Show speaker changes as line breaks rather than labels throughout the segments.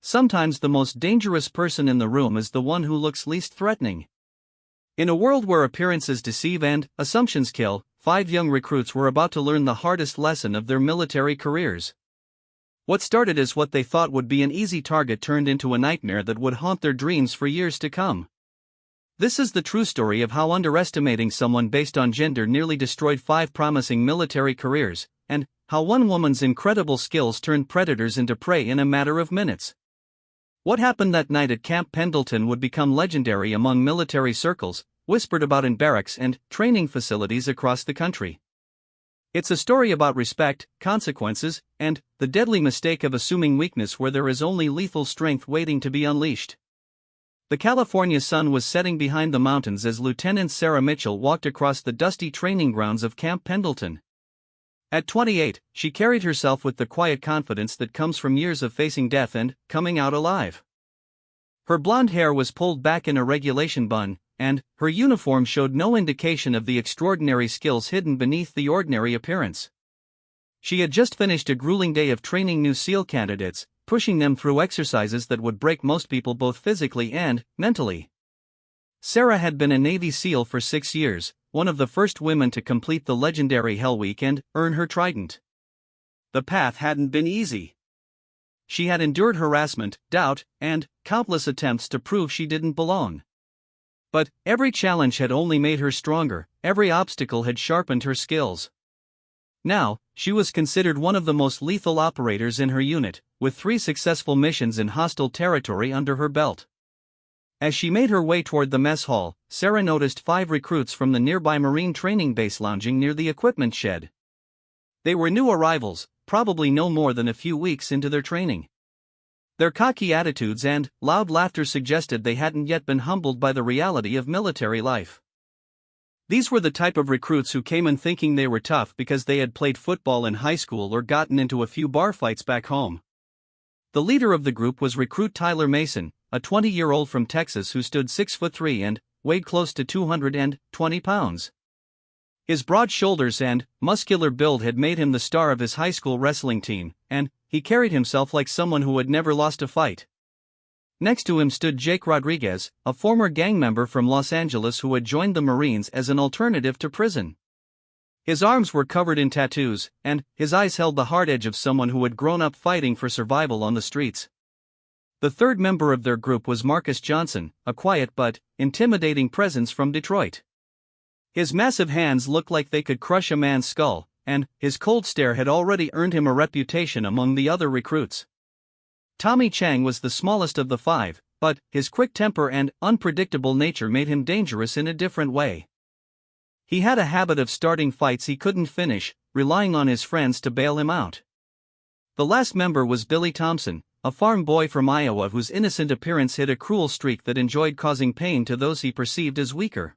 sometimes the most dangerous person in the room is the one who looks least threatening. In a world where appearances deceive and assumptions kill, 5 young recruits were about to learn the hardest lesson of their military careers. What started as what they thought would be an easy target turned into a nightmare that would haunt their dreams for years to come. This is the true story of how underestimating someone based on gender nearly destroyed 5 promising military careers, and how one woman's incredible skills turned predators into prey in a matter of minutes. What happened that night at Camp Pendleton would become legendary among military circles, whispered about in barracks and training facilities across the country. It's a story about respect, consequences, and the deadly mistake of assuming weakness where there is only lethal strength waiting to be unleashed. The California sun was setting behind the mountains as Lieutenant Sarah Mitchell walked across the dusty training grounds of Camp Pendleton. At 28, she carried herself with the quiet confidence that comes from years of facing death and coming out alive. Her blonde hair was pulled back in a regulation bun, and her uniform showed no indication of the extraordinary skills hidden beneath the ordinary appearance. She had just finished a grueling day of training new SEAL candidates, pushing them through exercises that would break most people both physically and mentally. Sarah had been a Navy SEAL for 6 years, one of the first women to complete the legendary Hell Week and earn her trident. The path hadn't been easy. She had endured harassment, doubt, and countless attempts to prove she didn't belong. But every challenge had only made her stronger, every obstacle had sharpened her skills. Now, she was considered one of the most lethal operators in her unit, with 3 successful missions in hostile territory under her belt. As she made her way toward the mess hall, Sarah noticed 5 recruits from the nearby Marine training base lounging near the equipment shed. They were new arrivals, probably no more than a few weeks into their training. Their cocky attitudes and loud laughter suggested they hadn't yet been humbled by the reality of military life. These were the type of recruits who came in thinking they were tough because they had played football in high school or gotten into a few bar fights back home. The leader of the group was recruit Tyler Mason, a 20-year-old from Texas who stood 6'3" and weighed close to 220 pounds. His broad shoulders and muscular build had made him the star of his high school wrestling team, and he carried himself like someone who had never lost a fight. Next to him stood Jake Rodriguez, a former gang member from Los Angeles who had joined the Marines as an alternative to prison. His arms were covered in tattoos, and his eyes held the hard edge of someone who had grown up fighting for survival on the streets. The third member of their group was Marcus Johnson, a quiet but intimidating presence from Detroit. His massive hands looked like they could crush a man's skull, and his cold stare had already earned him a reputation among the other recruits. Tommy Chang was the smallest of the 5, but his quick temper and unpredictable nature made him dangerous in a different way. He had a habit of starting fights he couldn't finish, relying on his friends to bail him out. The last member was Billy Thompson, a farm boy from Iowa whose innocent appearance hid a cruel streak that enjoyed causing pain to those he perceived as weaker.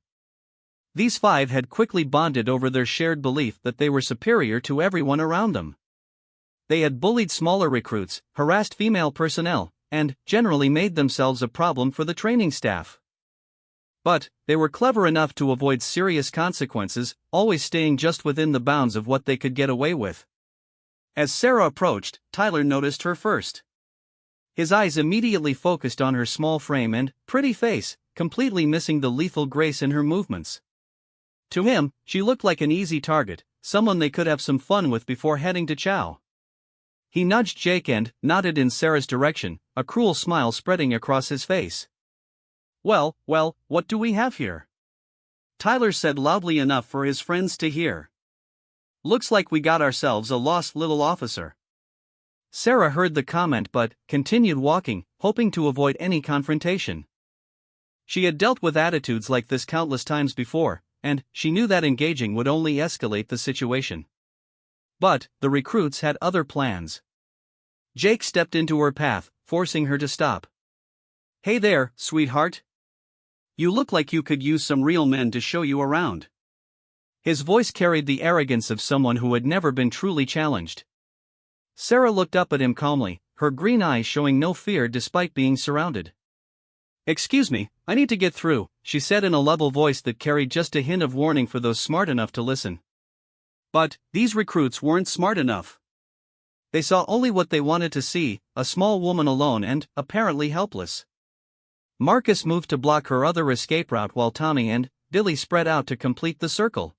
These 5 had quickly bonded over their shared belief that they were superior to everyone around them. They had bullied smaller recruits, harassed female personnel, and generally made themselves a problem for the training staff. But they were clever enough to avoid serious consequences, always staying just within the bounds of what they could get away with. As Sarah approached, Tyler noticed her first. His eyes immediately focused on her small frame and pretty face, completely missing the lethal grace in her movements. To him, she looked like an easy target, someone they could have some fun with before heading to chow. He nudged Jake and nodded in Sarah's direction, a cruel smile spreading across his face. Well, what do we have here?" Tyler said loudly enough for his friends to hear. "Looks like we got ourselves a lost little officer." Sarah heard the comment but continued walking, hoping to avoid any confrontation. She had dealt with attitudes like this countless times before, and she knew that engaging would only escalate the situation. But the recruits had other plans. Jake stepped into her path, forcing her to stop. "Hey there, sweetheart. You look like you could use some real men to show you around." His voice carried the arrogance of someone who had never been truly challenged. Sarah looked up at him calmly, her green eyes showing no fear despite being surrounded. "Excuse me, I need to get through," she said in a level voice that carried just a hint of warning for those smart enough to listen. But these recruits weren't smart enough. They saw only what they wanted to see, a small woman alone and, apparently helpless. Marcus moved to block her other escape route while Tommy and Billy spread out to complete the circle.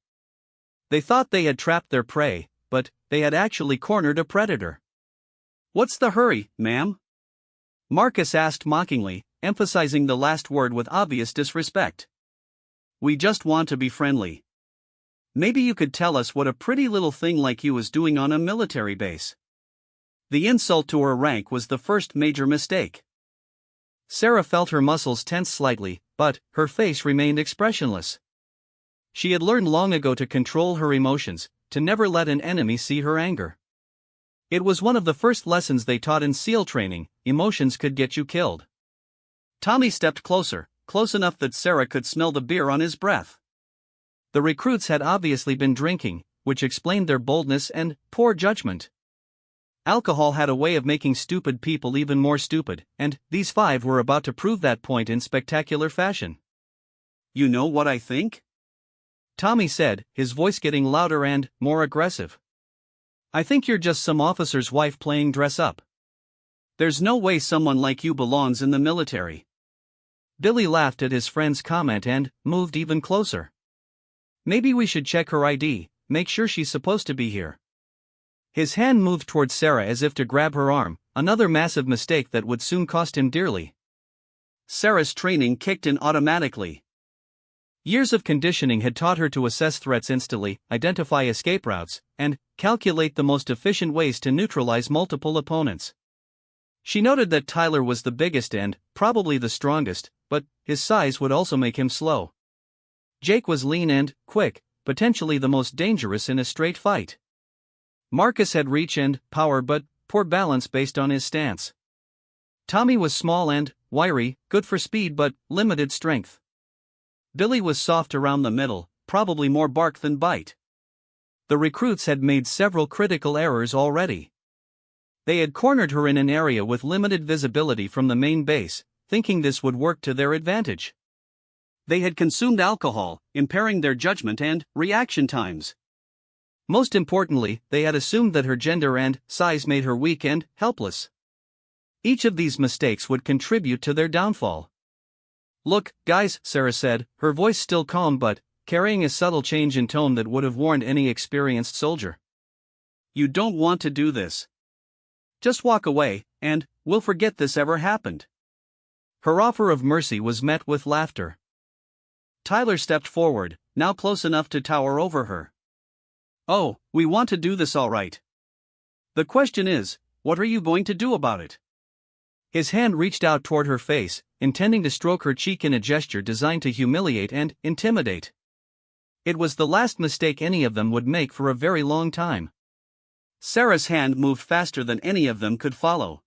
They thought they had trapped their prey, but they had actually cornered a predator. "What's the hurry, ma'am?" Marcus asked mockingly, emphasizing the last word with obvious disrespect. "We just want to be friendly. Maybe you could tell us what a pretty little thing like you is doing on a military base." The insult to her rank was the first major mistake. Sarah felt her muscles tense slightly, but her face remained expressionless. She had learned long ago to control her emotions, to never let an enemy see her anger. It was one of the first lessons they taught in SEAL training: emotions could get you killed. Tommy stepped closer, close enough that Sarah could smell the beer on his breath. The recruits had obviously been drinking, which explained their boldness and poor judgment. Alcohol had a way of making stupid people even more stupid, and these five were about to prove that point in spectacular fashion. "You know what I think?" Tommy said, his voice getting louder and more aggressive. "I think you're just some officer's wife playing dress up. There's no way someone like you belongs in the military." Billy laughed at his friend's comment and moved even closer. "Maybe we should check her ID, make sure she's supposed to be here." His hand moved towards Sarah as if to grab her arm, another massive mistake that would soon cost him dearly. Sarah's training kicked in automatically. Years of conditioning had taught her to assess threats instantly, identify escape routes, and calculate the most efficient ways to neutralize multiple opponents. She noted that Tyler was the biggest and probably the strongest, but his size would also make him slow. Jake was lean and quick, potentially the most dangerous in a straight fight. Marcus had reach and power but poor balance based on his stance. Tommy was small and wiry, good for speed but limited strength. Billy was soft around the middle, probably more bark than bite. The recruits had made several critical errors already. They had cornered her in an area with limited visibility from the main base, thinking this would work to their advantage. They had consumed alcohol, impairing their judgment and reaction times. Most importantly, they had assumed that her gender and size made her weak and helpless. Each of these mistakes would contribute to their downfall. "Look, guys," Sarah said, her voice still calm but carrying a subtle change in tone that would have warned any experienced soldier. "You don't want to do this. Just walk away, and we'll forget this ever happened." Her offer of mercy was met with laughter. Tyler stepped forward, now close enough to tower over her. "Oh, we want to do this all right. The question is, what are you going to do about it?" His hand reached out toward her face, intending to stroke her cheek in a gesture designed to humiliate and intimidate. It was the last mistake any of them would make for a very long time. Sarah's hand moved faster than any of them could follow.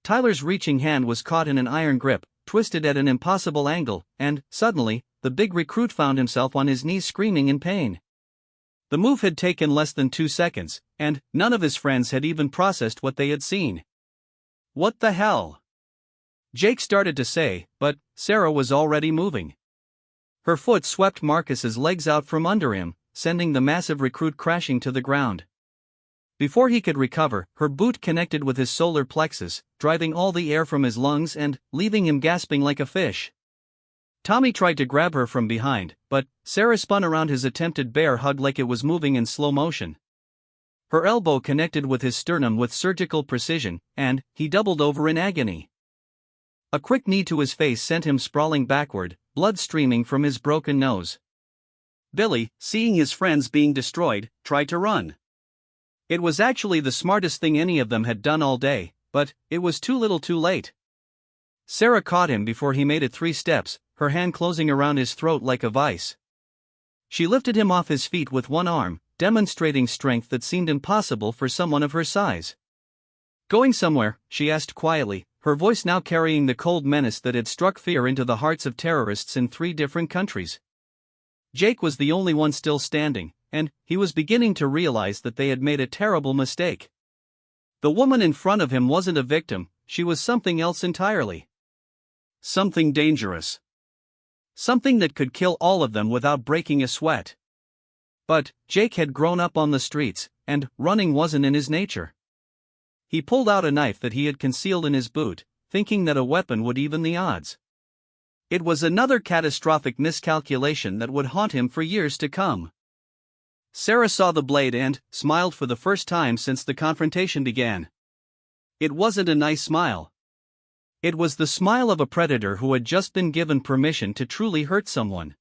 Tyler's reaching hand was caught in an iron grip, twisted at an impossible angle, and, suddenly, the big recruit found himself on his knees screaming in pain. The move had taken less than 2 seconds, and none of his friends had even processed what they had seen. "What the hell?" Jake started to say, but Sarah was already moving. Her foot swept Marcus's legs out from under him, sending the massive recruit crashing to the ground. Before he could recover, her boot connected with his solar plexus, driving all the air from his lungs and leaving him gasping like a fish. Tommy tried to grab her from behind, but Sarah spun around his attempted bear hug like it was moving in slow motion. Her elbow connected with his sternum with surgical precision, and he doubled over in agony. A quick knee to his face sent him sprawling backward, blood streaming from his broken nose. Billy, seeing his friends being destroyed, tried to run. It was actually the smartest thing any of them had done all day, but it was too little too late. Sarah caught him before he made it 3 steps, her hand closing around his throat like a vice. She lifted him off his feet with one arm, demonstrating strength that seemed impossible for someone of her size. "Going somewhere?" she asked quietly, her voice now carrying the cold menace that had struck fear into the hearts of terrorists in 3 different countries. Jake was the only one still standing, and he was beginning to realize that they had made a terrible mistake. The woman in front of him wasn't a victim, she was something else entirely. Something dangerous. Something that could kill all of them without breaking a sweat. But Jake had grown up on the streets, and running wasn't in his nature. He pulled out a knife that he had concealed in his boot, thinking that a weapon would even the odds. It was another catastrophic miscalculation that would haunt him for years to come. Sarah saw the blade and smiled for the first time since the confrontation began. It wasn't a nice smile. It was the smile of a predator who had just been given permission to truly hurt someone.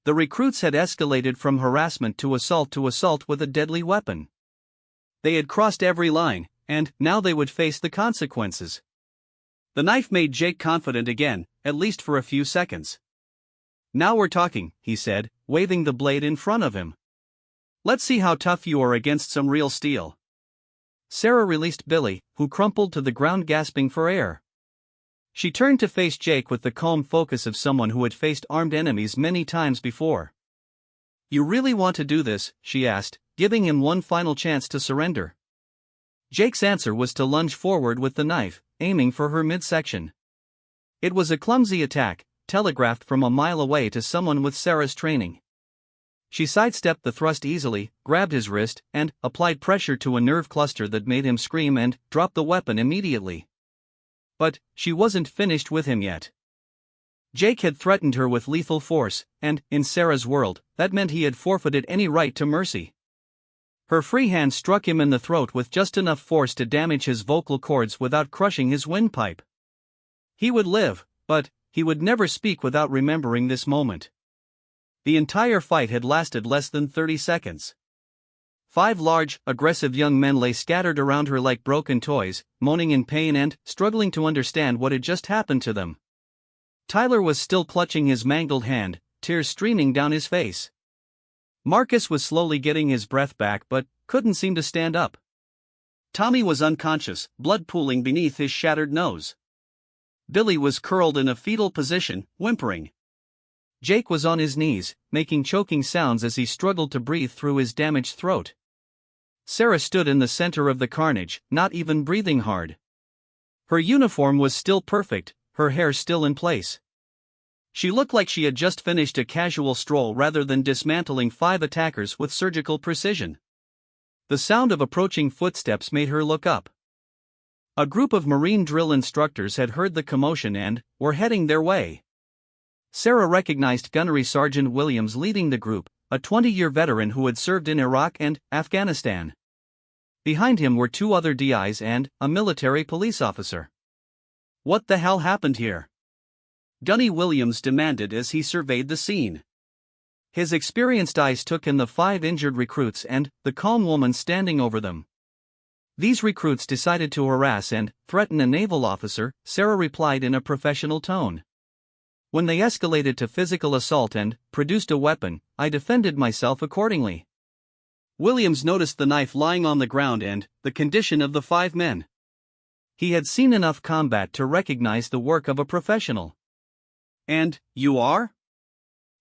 The recruits had escalated from harassment to assault with a deadly weapon. They had crossed every line, and now they would face the consequences. The knife made Jake confident again, at least for a few seconds. "Now we're talking," he said, waving the blade in front of him. "Let's see how tough you are against some real steel." Sarah released Billy, who crumpled to the ground gasping for air. She turned to face Jake with the calm focus of someone who had faced armed enemies many times before. "You really want to do this?" she asked, giving him one final chance to surrender. Jake's answer was to lunge forward with the knife, aiming for her midsection. It was a clumsy attack, telegraphed from a mile away to someone with Sarah's training. She sidestepped the thrust easily, grabbed his wrist, and applied pressure to a nerve cluster that made him scream and dropped the weapon immediately. But she wasn't finished with him yet. Jake had threatened her with lethal force, and, in Sarah's world, that meant he had forfeited any right to mercy. Her free hand struck him in the throat with just enough force to damage his vocal cords without crushing his windpipe. He would live, but he would never speak without remembering this moment. The entire fight had lasted less than 30 seconds. 5 large, aggressive young men lay scattered around her like broken toys, moaning in pain and struggling to understand what had just happened to them. Tyler was still clutching his mangled hand, tears streaming down his face. Marcus was slowly getting his breath back but couldn't seem to stand up. Tommy was unconscious, blood pooling beneath his shattered nose. Billy was curled in a fetal position, whimpering. Jake was on his knees, making choking sounds as he struggled to breathe through his damaged throat. Sarah stood in the center of the carnage, not even breathing hard. Her uniform was still perfect, her hair still in place. She looked like she had just finished a casual stroll rather than dismantling 5 attackers with surgical precision. The sound of approaching footsteps made her look up. A group of Marine drill instructors had heard the commotion and were heading their way. Sarah recognized Gunnery Sergeant Williams leading the group, a 20-year veteran who had served in Iraq and Afghanistan. Behind him were 2 other DIs and a military police officer. "What the hell happened here?" Gunny Williams demanded as he surveyed the scene. His experienced eyes took in the 5 injured recruits and the calm woman standing over them. "These recruits decided to harass and threaten a naval officer," Sarah replied in a professional tone. "When they escalated to physical assault and produced a weapon, I defended myself accordingly." Williams noticed the knife lying on the ground and the condition of the 5 men. He had seen enough combat to recognize the work of a professional. "And you are?"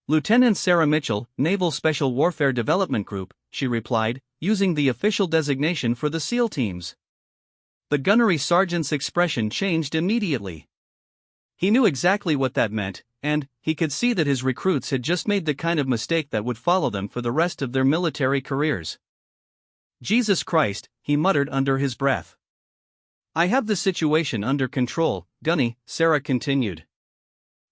"Lieutenant Sarah Mitchell, Naval Special Warfare Development Group," she replied, using the official designation for the SEAL teams. The gunnery sergeant's expression changed immediately. He knew exactly what that meant, and he could see that his recruits had just made the kind of mistake that would follow them for the rest of their military careers. "Jesus Christ," he muttered under his breath. "I have the situation under control, Gunny," Sarah continued.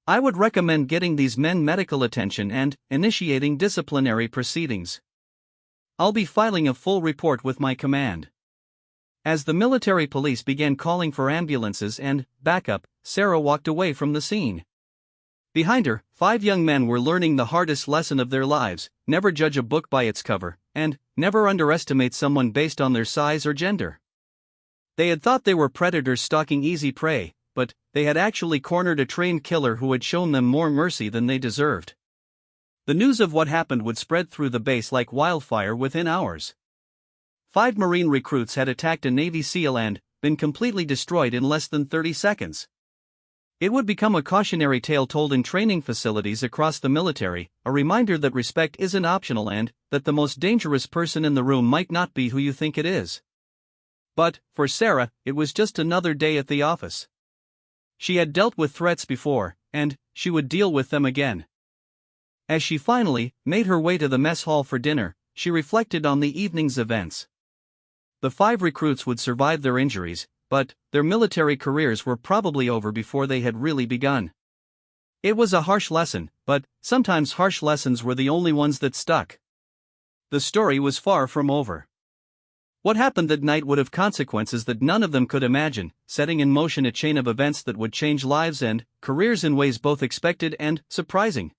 "I would recommend getting these men medical attention and initiating disciplinary proceedings. I'll be filing a full report with my command." As the military police began calling for ambulances and backup, Sarah walked away from the scene. Behind her, 5 young men were learning the hardest lesson of their lives: never judge a book by its cover, and never underestimate someone based on their size or gender. They had thought they were predators stalking easy prey, but they had actually cornered a trained killer who had shown them more mercy than they deserved. The news of what happened would spread through the base like wildfire within hours. 5 Marine recruits had attacked a Navy SEAL and been completely destroyed in less than 30 seconds. It would become a cautionary tale told in training facilities across the military, a reminder that respect isn't optional and that the most dangerous person in the room might not be who you think it is. But, for Sarah, it was just another day at the office. She had dealt with threats before, and she would deal with them again. As she finally made her way to the mess hall for dinner, she reflected on the evening's events. The 5 recruits would survive their injuries, but their military careers were probably over before they had really begun. It was a harsh lesson, but sometimes harsh lessons were the only ones that stuck. The story was far from over. What happened that night would have consequences that none of them could imagine, setting in motion a chain of events that would change lives and careers in ways both expected and surprising.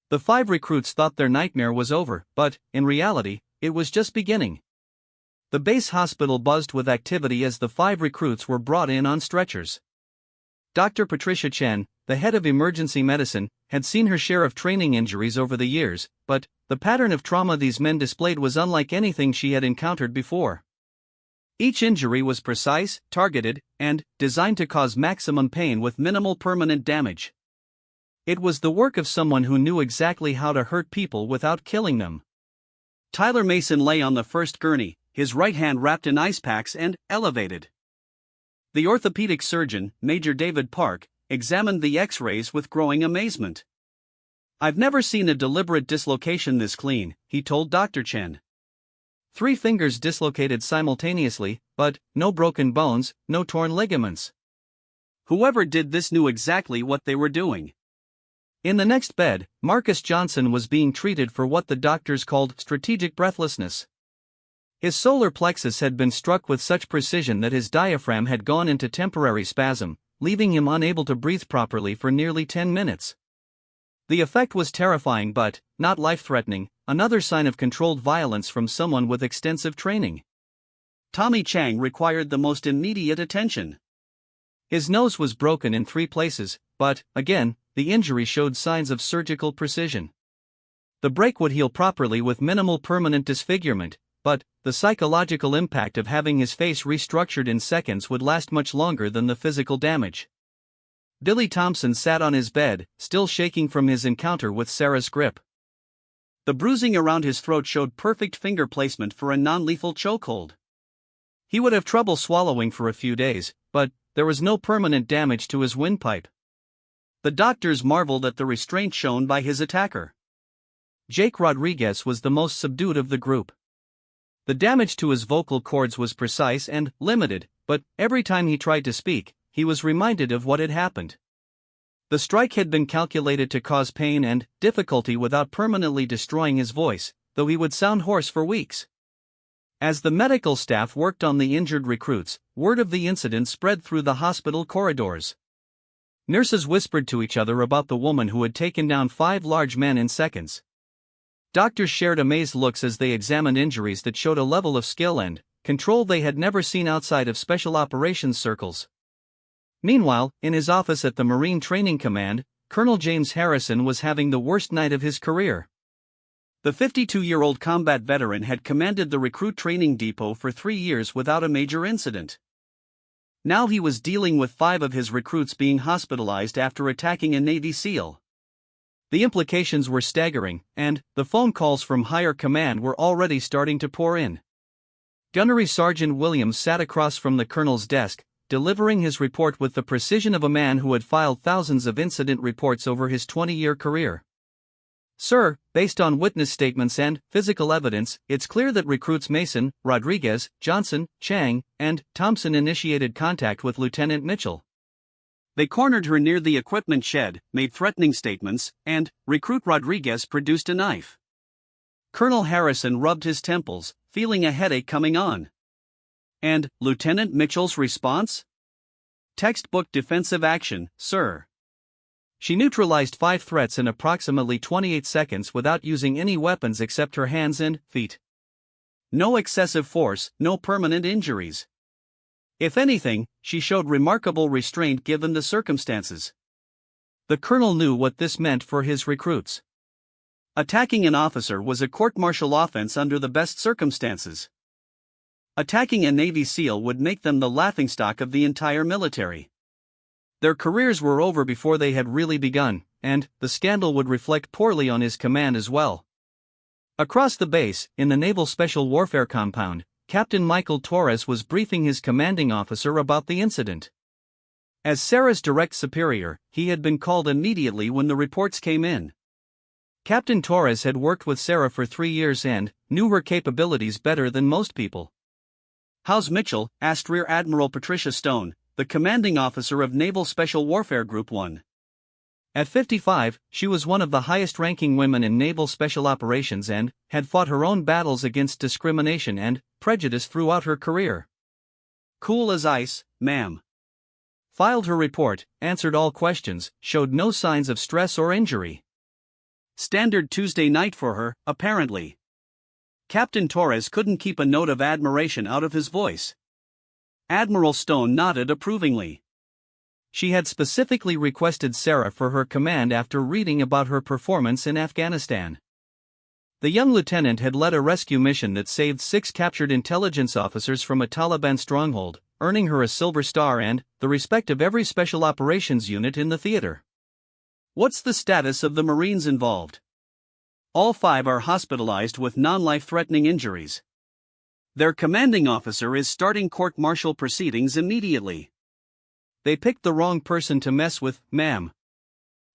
The 5 recruits thought their nightmare was over, but, in reality, it was just beginning. The base hospital buzzed with activity as the 5 recruits were brought in on stretchers. Dr. Patricia Chen, the head of emergency medicine, had seen her share of training injuries over the years, but the pattern of trauma these men displayed was unlike anything she had encountered before. Each injury was precise, targeted, and designed to cause maximum pain with minimal permanent damage. It was the work of someone who knew exactly how to hurt people without killing them. Tyler Mason lay on the first gurney, his right hand wrapped in ice packs and elevated. The orthopedic surgeon, Major David Park, examined the X-rays with growing amazement. "I've never seen a deliberate dislocation this clean," he told Dr. Chen. 3 fingers dislocated simultaneously, but no broken bones, no torn ligaments. Whoever did this knew exactly what they were doing. In the next bed, Marcus Johnson was being treated for what the doctors called strategic breathlessness. His solar plexus had been struck with such precision that his diaphragm had gone into temporary spasm, leaving him unable to breathe properly for nearly 10 minutes. The effect was terrifying but not life-threatening, another sign of controlled violence from someone with extensive training. Tommy Chang required the most immediate attention. His nose was broken in 3 places, but, again, the injury showed signs of surgical precision. The break would heal properly with minimal permanent disfigurement, but the psychological impact of having his face restructured in seconds would last much longer than the physical damage. Billy Thompson sat on his bed, still shaking from his encounter with Sarah's grip. The bruising around his throat showed perfect finger placement for a non-lethal chokehold. He would have trouble swallowing for a few days, but there was no permanent damage to his windpipe. The doctors marveled at the restraint shown by his attacker. Jake Rodriguez was the most subdued of the group. The damage to his vocal cords was precise and limited, but every time he tried to speak, he was reminded of what had happened. The strike had been calculated to cause pain and difficulty without permanently destroying his voice, though he would sound hoarse for weeks. As the medical staff worked on the injured recruits, word of the incident spread through the hospital corridors. Nurses whispered to each other about the woman who had taken down 5 large men in seconds. Doctors shared amazed looks as they examined injuries that showed a level of skill and control they had never seen outside of special operations circles. Meanwhile, in his office at the Marine Training Command, Colonel James Harrison was having the worst night of his career. The 52-year-old combat veteran had commanded the recruit training depot for 3 years without a major incident. Now he was dealing with 5 of his recruits being hospitalized after attacking a Navy SEAL. The implications were staggering, and the phone calls from higher command were already starting to pour in. Gunnery Sergeant Williams sat across from the colonel's desk, delivering his report with the precision of a man who had filed thousands of incident reports over his 20-year career. "Sir, based on witness statements and physical evidence, it's clear that recruits Mason, Rodriguez, Johnson, Chang, and Thompson initiated contact with Lieutenant Mitchell. They cornered her near the equipment shed, made threatening statements, and recruit Rodriguez produced a knife." Colonel Harrison rubbed his temples, feeling a headache coming on. "And Lieutenant Mitchell's response? Textbook defensive action, sir. She neutralized 5 threats in approximately 28 seconds without using any weapons except her hands and feet. No excessive force, no permanent injuries. If anything, she showed remarkable restraint given the circumstances." The colonel knew what this meant for his recruits. Attacking an officer was a court-martial offense under the best circumstances. Attacking a Navy SEAL would make them the laughingstock of the entire military. Their careers were over before they had really begun, and the scandal would reflect poorly on his command as well. Across the base, in the Naval Special Warfare Compound, Captain Michael Torres was briefing his commanding officer about the incident. As Sarah's direct superior, he had been called immediately when the reports came in. Captain Torres had worked with Sarah for 3 years and knew her capabilities better than most people.
"How's Mitchell?" asked Rear Admiral Patricia Stone, the commanding officer of Naval Special Warfare Group 1.
At 55, she was one of the highest-ranking women in naval special operations and had fought her own battles against discrimination and prejudice throughout her career.
"Cool as ice, ma'am."
Filed her report, answered all questions, showed no signs of stress or injury.
Standard Tuesday night for her, apparently. Captain Torres couldn't keep a note of admiration out of his voice. Admiral Stone nodded approvingly.
She had specifically requested Sarah for her command after reading about her performance in Afghanistan. The young lieutenant had led a rescue mission that saved 6 captured intelligence officers from a Taliban stronghold, earning her a Silver Star and the respect of every special operations unit in the theater.
"What's the status of the Marines involved?" "All 5 are hospitalized with non-life-threatening injuries. Their commanding officer is starting court-martial proceedings immediately."
"They picked the wrong person to mess with, ma'am."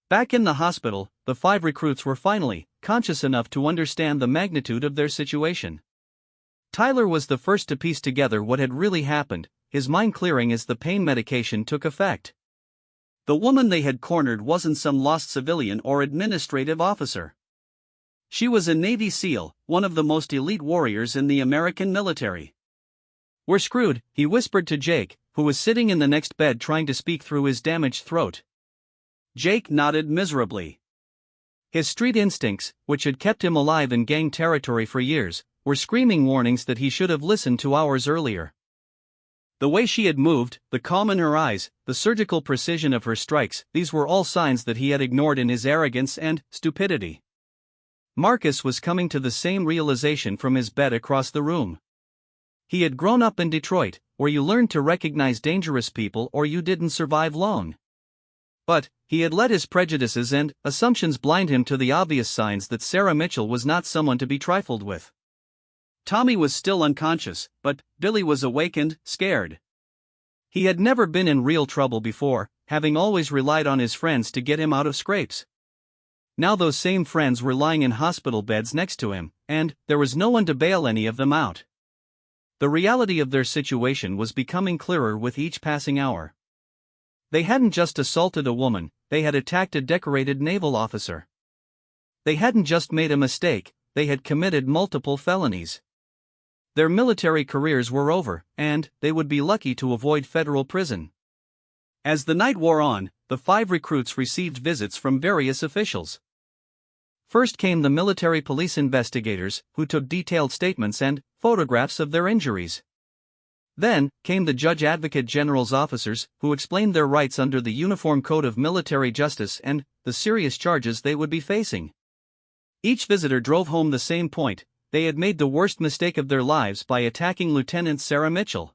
Back in the hospital, the 5 recruits were finally conscious enough to understand the magnitude of their situation. Tyler was the first to piece together what had really happened, his mind clearing as the pain medication took effect.
The woman they had cornered wasn't some lost civilian or administrative officer. She was a Navy SEAL, one of the most elite warriors in the American military.
"We're screwed," he whispered to Jake, who was sitting in the next bed trying to speak through his damaged throat.
Jake nodded miserably.
His street instincts, which had kept him alive in gang territory for years, were screaming warnings that he should have listened to hours earlier. The way she had moved, the calm in her eyes, the surgical precision of her strikes, these were all signs that he had ignored in his arrogance and stupidity. Marcus was coming to the same realization from his bed across the room. He had grown up in Detroit, where you learned to recognize dangerous people or you didn't survive long. But he had let his prejudices and assumptions blind him to the obvious signs that Sarah Mitchell was not someone to be trifled with.
Tommy was still unconscious, but Billy was awake and scared.
He had never been in real trouble before, having always relied on his friends to get him out of scrapes. Now those same friends were lying in hospital beds next to him, and there was no one to bail any of them out. The reality of their situation was becoming clearer with each passing hour. They hadn't just assaulted a woman, they had attacked a decorated naval officer. They hadn't just made a mistake, they had committed multiple felonies. Their military careers were over, and they would be lucky to avoid federal prison. As the night wore on, the 5 recruits received visits from various officials. First came the military police investigators, who took detailed statements and photographs of their injuries. Then came the Judge Advocate General's officers, who explained their rights under the Uniform Code of Military Justice and the serious charges they would be facing. Each visitor drove home the same point: they had made the worst mistake of their lives by attacking Lieutenant Sarah Mitchell.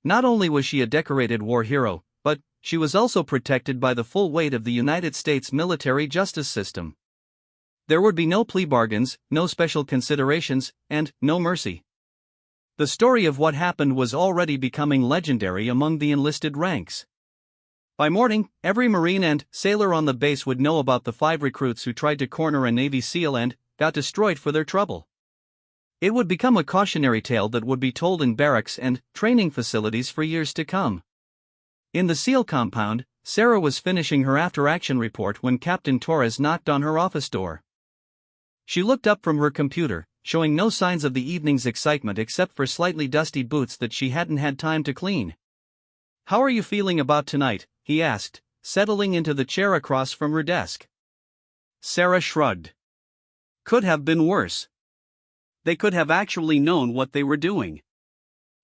Not only was she a decorated war hero, but she was also protected by the full weight of the United States military justice system. There would be no plea bargains, no special considerations, and no mercy. The story of what happened was already becoming legendary among the enlisted ranks. By morning, every Marine and sailor on the base would know about the 5 recruits who tried to corner a Navy SEAL and got destroyed for their trouble. It would become a cautionary tale that would be told in barracks and training facilities for years to come. In the SEAL compound, Sarah was finishing her after-action report when Captain Torres knocked on her office door. She looked up from her computer, showing no signs of the evening's excitement except for slightly dusty boots that she hadn't had time to clean. "How are you feeling about tonight?" he asked, settling into the chair across from her desk.
Sarah shrugged. "Could have been worse. They could have actually known what they were doing."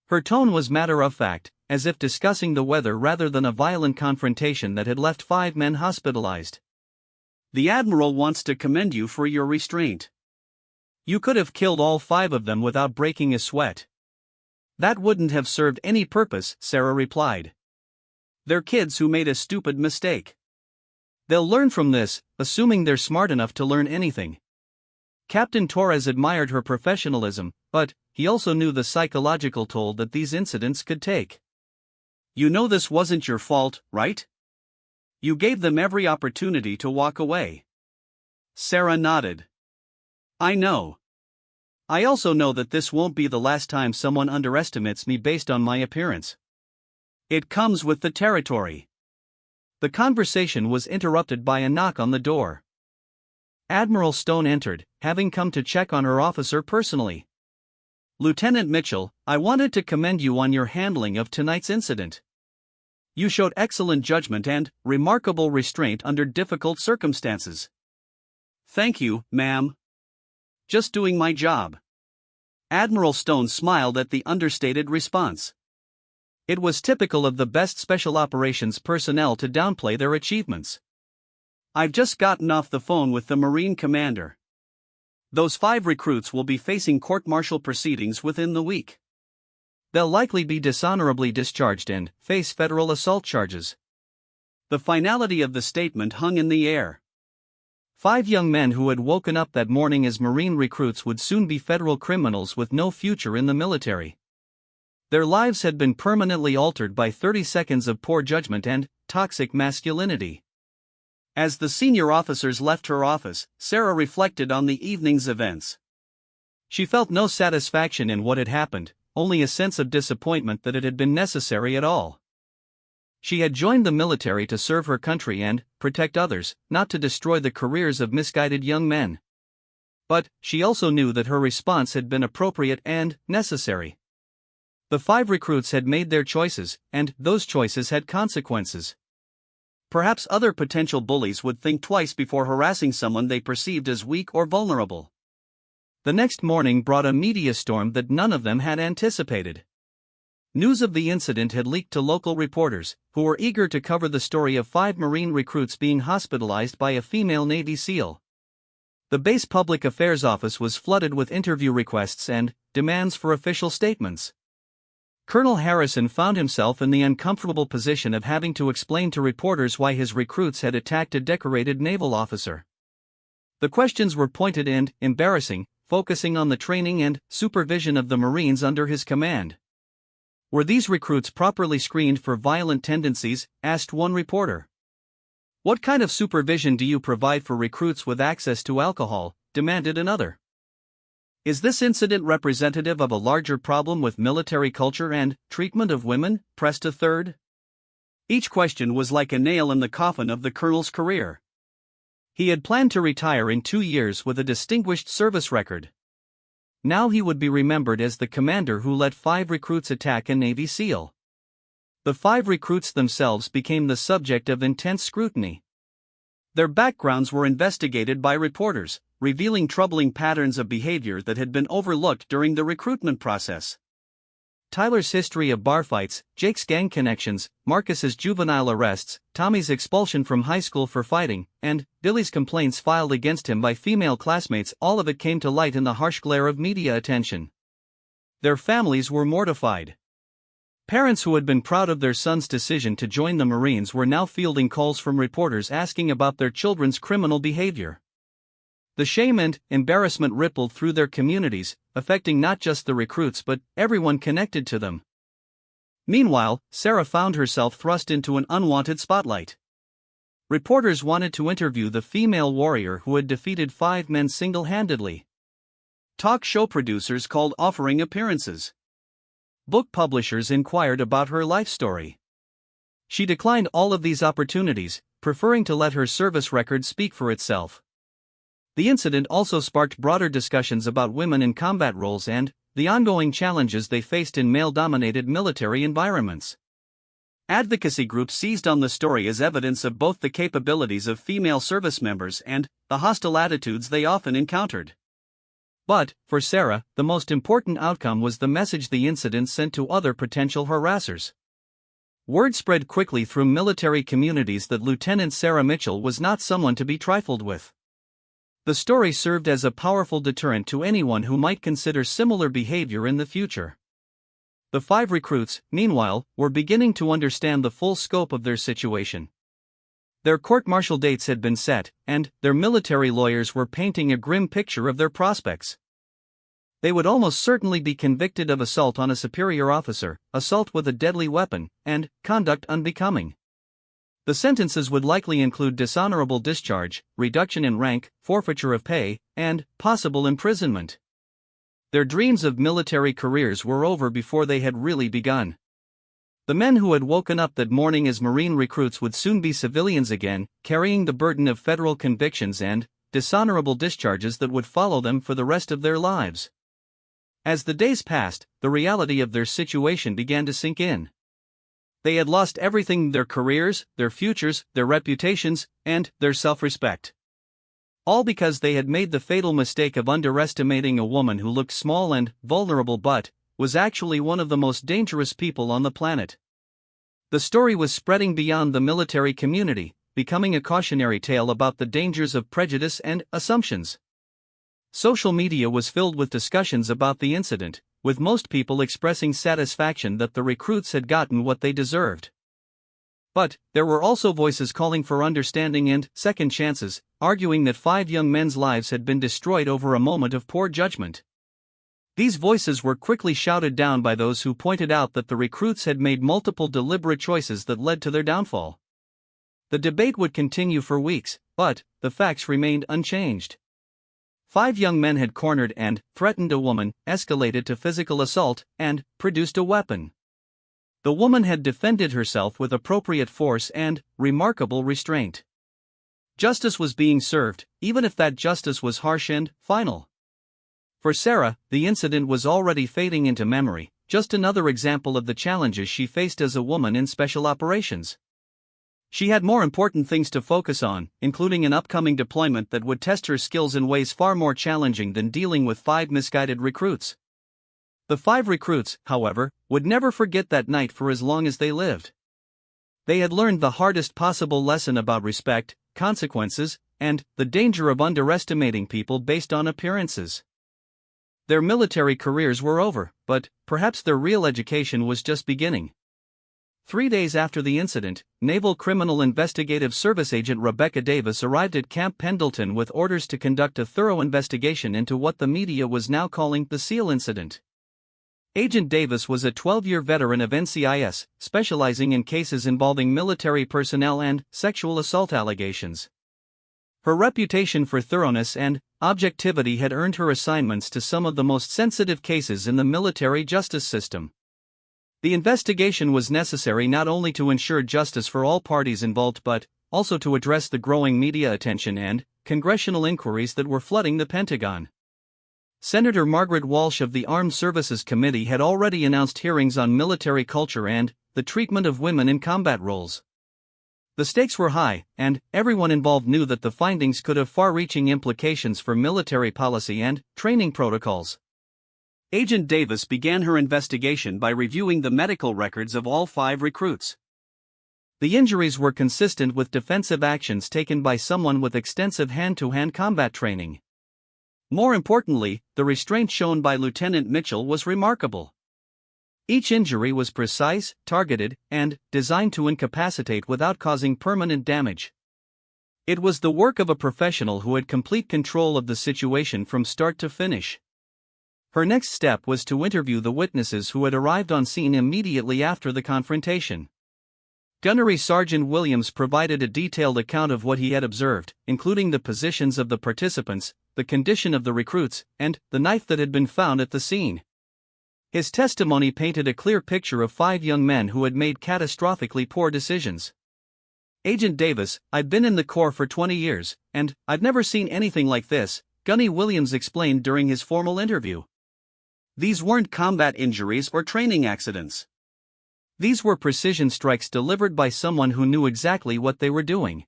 Her tone was matter-of-fact, as if discussing the weather rather than a violent confrontation that had left 5 men hospitalized.
"The Admiral wants to commend you for your restraint.
You could have killed all 5 of them without breaking a sweat."
"That wouldn't have served any purpose," Sarah replied. "They're kids who made a stupid mistake.
They'll learn from this, assuming they're smart enough to learn anything." Captain Torres admired her professionalism, but he also knew the psychological toll that these incidents could take.
"You know this wasn't your fault, right? You gave them every opportunity to walk away." Sarah nodded. "I know. I also know that this won't be the last time someone underestimates me based on my appearance. It comes with the territory." The conversation was interrupted by a knock on the door. Admiral Stone entered, having come to check on her officer personally. "Lieutenant Mitchell, I wanted to commend you on your handling of tonight's incident. You showed excellent judgment and remarkable restraint under difficult circumstances." "Thank you, ma'am. Just doing my job." Admiral Stone smiled at the understated response. It was typical of the best special operations personnel to downplay their achievements. "I've just gotten off the phone with the Marine commander. Those 5 recruits will be facing court-martial proceedings within the week. They'll likely be dishonorably discharged and face federal assault charges." The finality of the statement hung in the air. 5 young men who had woken up that morning as Marine recruits would soon be federal criminals with no future in the military. Their lives had been permanently altered by 30 seconds of poor judgment and toxic masculinity. As the senior officers left her office, Sarah reflected on the evening's events. She felt no satisfaction in what had happened, only a sense of disappointment that it had been necessary at all. She had joined the military to serve her country and protect others, not to destroy the careers of misguided young men. But she also knew that her response had been appropriate and necessary. The 5 recruits had made their choices, and those choices had consequences. Perhaps other potential bullies would think twice before harassing someone they perceived as weak or vulnerable. The next morning brought a media storm that none of them had anticipated. News of the incident had leaked to local reporters, who were eager to cover the story of 5 Marine recruits being hospitalized by a female Navy SEAL. The base public affairs office was flooded with interview requests and demands for official statements. Colonel Harrison found himself in the uncomfortable position of having to explain to reporters why his recruits had attacked a decorated naval officer. The questions were pointed and embarrassing, focusing on the training and supervision of the Marines under his command. "Were these recruits properly screened for violent tendencies?" asked one reporter. "What kind of supervision do you provide for recruits with access to alcohol?" demanded another. "Is this incident representative of a larger problem with military culture and treatment of women?" pressed a third. Each question was like a nail in the coffin of the colonel's career. He had planned to retire in 2 years with a distinguished service record. Now he would be remembered as the commander who let 5 recruits attack a Navy SEAL. The 5 recruits themselves became the subject of intense scrutiny. Their backgrounds were investigated by reporters, revealing troubling patterns of behavior that had been overlooked during the recruitment process. Tyler's history of bar fights, Jake's gang connections, Marcus's juvenile arrests, Tommy's expulsion from high school for fighting, and Billy's complaints filed against him by female classmates, all of it came to light in the harsh glare of media attention. Their families were mortified. Parents who had been proud of their son's decision to join the Marines were now fielding calls from reporters asking about their children's criminal behavior. The shame and embarrassment rippled through their communities, affecting not just the recruits but everyone connected to them. Meanwhile, Sarah found herself thrust into an unwanted spotlight. Reporters wanted to interview the female warrior who had defeated 5 men single-handedly. Talk show producers called offering appearances. Book publishers inquired about her life story. She declined all of these opportunities, preferring to let her service record speak for itself. The incident also sparked broader discussions about women in combat roles and the ongoing challenges they faced in male-dominated military environments. Advocacy groups seized on the story as evidence of both the capabilities of female service members and the hostile attitudes they often encountered. But, for Sarah, the most important outcome was the message the incident sent to other potential harassers. Word spread quickly through military communities that Lieutenant Sarah Mitchell was not someone to be trifled with. The story served as a powerful deterrent to anyone who might consider similar behavior in the future. The 5 recruits, meanwhile, were beginning to understand the full scope of their situation. Their court-martial dates had been set, and their military lawyers were painting a grim picture of their prospects. They would almost certainly be convicted of assault on a superior officer, assault with a deadly weapon, and conduct unbecoming. The sentences would likely include dishonorable discharge, reduction in rank, forfeiture of pay, and possible imprisonment.
Their dreams of military careers were over before they had really begun. The men who had woken up that morning as Marine recruits would soon be civilians again, carrying the burden of federal convictions and dishonorable discharges that would follow them for the rest of their lives. As the days passed, the reality of their situation began to sink in. They had lost everything: their careers, their futures, their reputations, and their self-respect. All because they had made the fatal mistake of underestimating a woman who looked small and vulnerable but was actually one of the most dangerous people on the planet. The story was spreading beyond the military community, becoming a cautionary tale about the dangers of prejudice and assumptions. Social media was filled with discussions about the incident, with most people expressing satisfaction that the recruits had gotten what they deserved. But there were also voices calling for understanding and second chances, arguing that 5 young men's lives had been destroyed over a moment of poor judgment. These voices were quickly shouted down by those who pointed out that the recruits had made multiple deliberate choices that led to their downfall. The debate would continue for weeks, but the facts remained unchanged. 5 young men had cornered and threatened a woman, escalated to physical assault, and produced a weapon. The woman had defended herself with appropriate force and remarkable restraint. Justice was being served, even if that justice was harsh and final. For Sarah, the incident was already fading into memory, just another example of the challenges she faced as a woman in special operations. She had more important things to focus on, including an upcoming deployment that would test her skills in ways far more challenging than dealing with 5 misguided recruits. The 5 recruits, however, would never forget that night for as long as they lived. They had learned the hardest possible lesson about respect, consequences, and the danger of underestimating people based on appearances. Their military careers were over, but perhaps their real education was just beginning. 3 days after the incident, Naval Criminal Investigative Service Agent Rebecca Davis arrived at Camp Pendleton with orders to conduct a thorough investigation into what the media was now calling the SEAL incident. Agent Davis was a 12-year veteran of NCIS, specializing in cases involving military personnel and sexual assault allegations. Her reputation for thoroughness and objectivity had earned her assignments to some of the most sensitive cases in the military justice system. The investigation was necessary not only to ensure justice for all parties involved but also to address the growing media attention and congressional inquiries that were flooding the Pentagon. Senator Margaret Walsh of the Armed Services Committee had already announced hearings on military culture and the treatment of women in combat roles. The stakes were high, and everyone involved knew that the findings could have far-reaching implications for military policy and training protocols. Agent Davis began her investigation by reviewing the medical records of all 5 recruits. The injuries were consistent with defensive actions taken by someone with extensive hand-to-hand combat training. More importantly, the restraint shown by Lieutenant Mitchell was remarkable. Each injury was precise, targeted, and designed to incapacitate without causing permanent damage. It was the work of a professional who had complete control of the situation from start to finish. Her next step was to interview the witnesses who had arrived on scene immediately after the confrontation. Gunnery Sergeant Williams provided a detailed account of what he had observed, including the positions of the participants, the condition of the recruits, and the knife that had been found at the scene. His testimony painted a clear picture of 5 young men who had made catastrophically poor decisions. Agent Davis, "I've been in the Corps for 20 years, and I've never seen anything like this," Gunny Williams explained during his formal interview. These weren't combat injuries or training accidents. These were precision strikes delivered by someone who knew exactly what they were doing.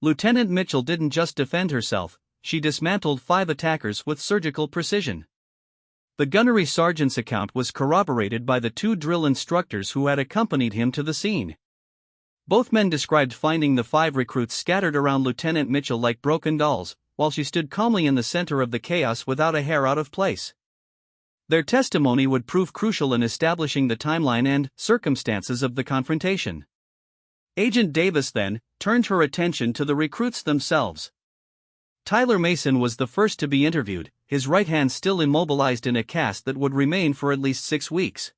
Lieutenant Mitchell didn't just defend herself, she dismantled 5 attackers with surgical precision. The gunnery sergeant's account was corroborated by the 2 drill instructors who had accompanied him to the scene. Both men described finding the 5 recruits scattered around Lieutenant Mitchell like broken dolls, while she stood calmly in the center of the chaos without a hair out of place. Their testimony would prove crucial in establishing the timeline and circumstances of the confrontation. Agent Davis then turned her attention to the recruits themselves. Tyler Mason was the first to be interviewed, his right hand still immobilized in a cast that would remain for at least 6 weeks.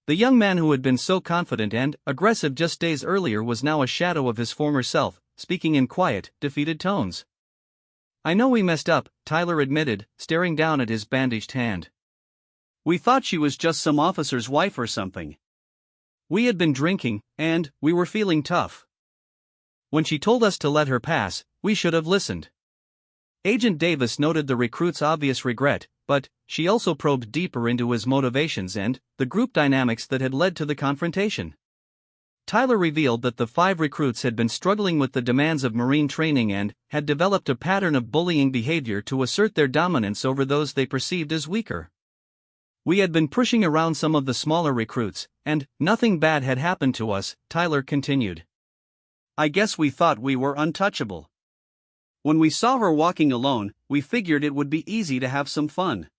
The young man who had been so confident and aggressive just days earlier was now a shadow of his former self, speaking in quiet, defeated tones. I know we messed up, Tyler admitted, staring down at his bandaged hand.
We thought she was just some officer's wife or something.
We had been drinking, and we were feeling tough. When she told us to let her pass, we should have listened. Agent Davis noted the recruit's obvious regret, but she also probed deeper into his motivations and the group dynamics that had led to the confrontation. Tyler revealed that the 5 recruits had been struggling with the demands of Marine training and had developed a pattern of bullying behavior to assert their dominance over those they perceived as weaker. We had been pushing around some of the smaller recruits, and nothing bad had happened to us, Tyler continued.
I guess we thought we were untouchable. When we saw her walking alone, we figured it would be easy to have some fun.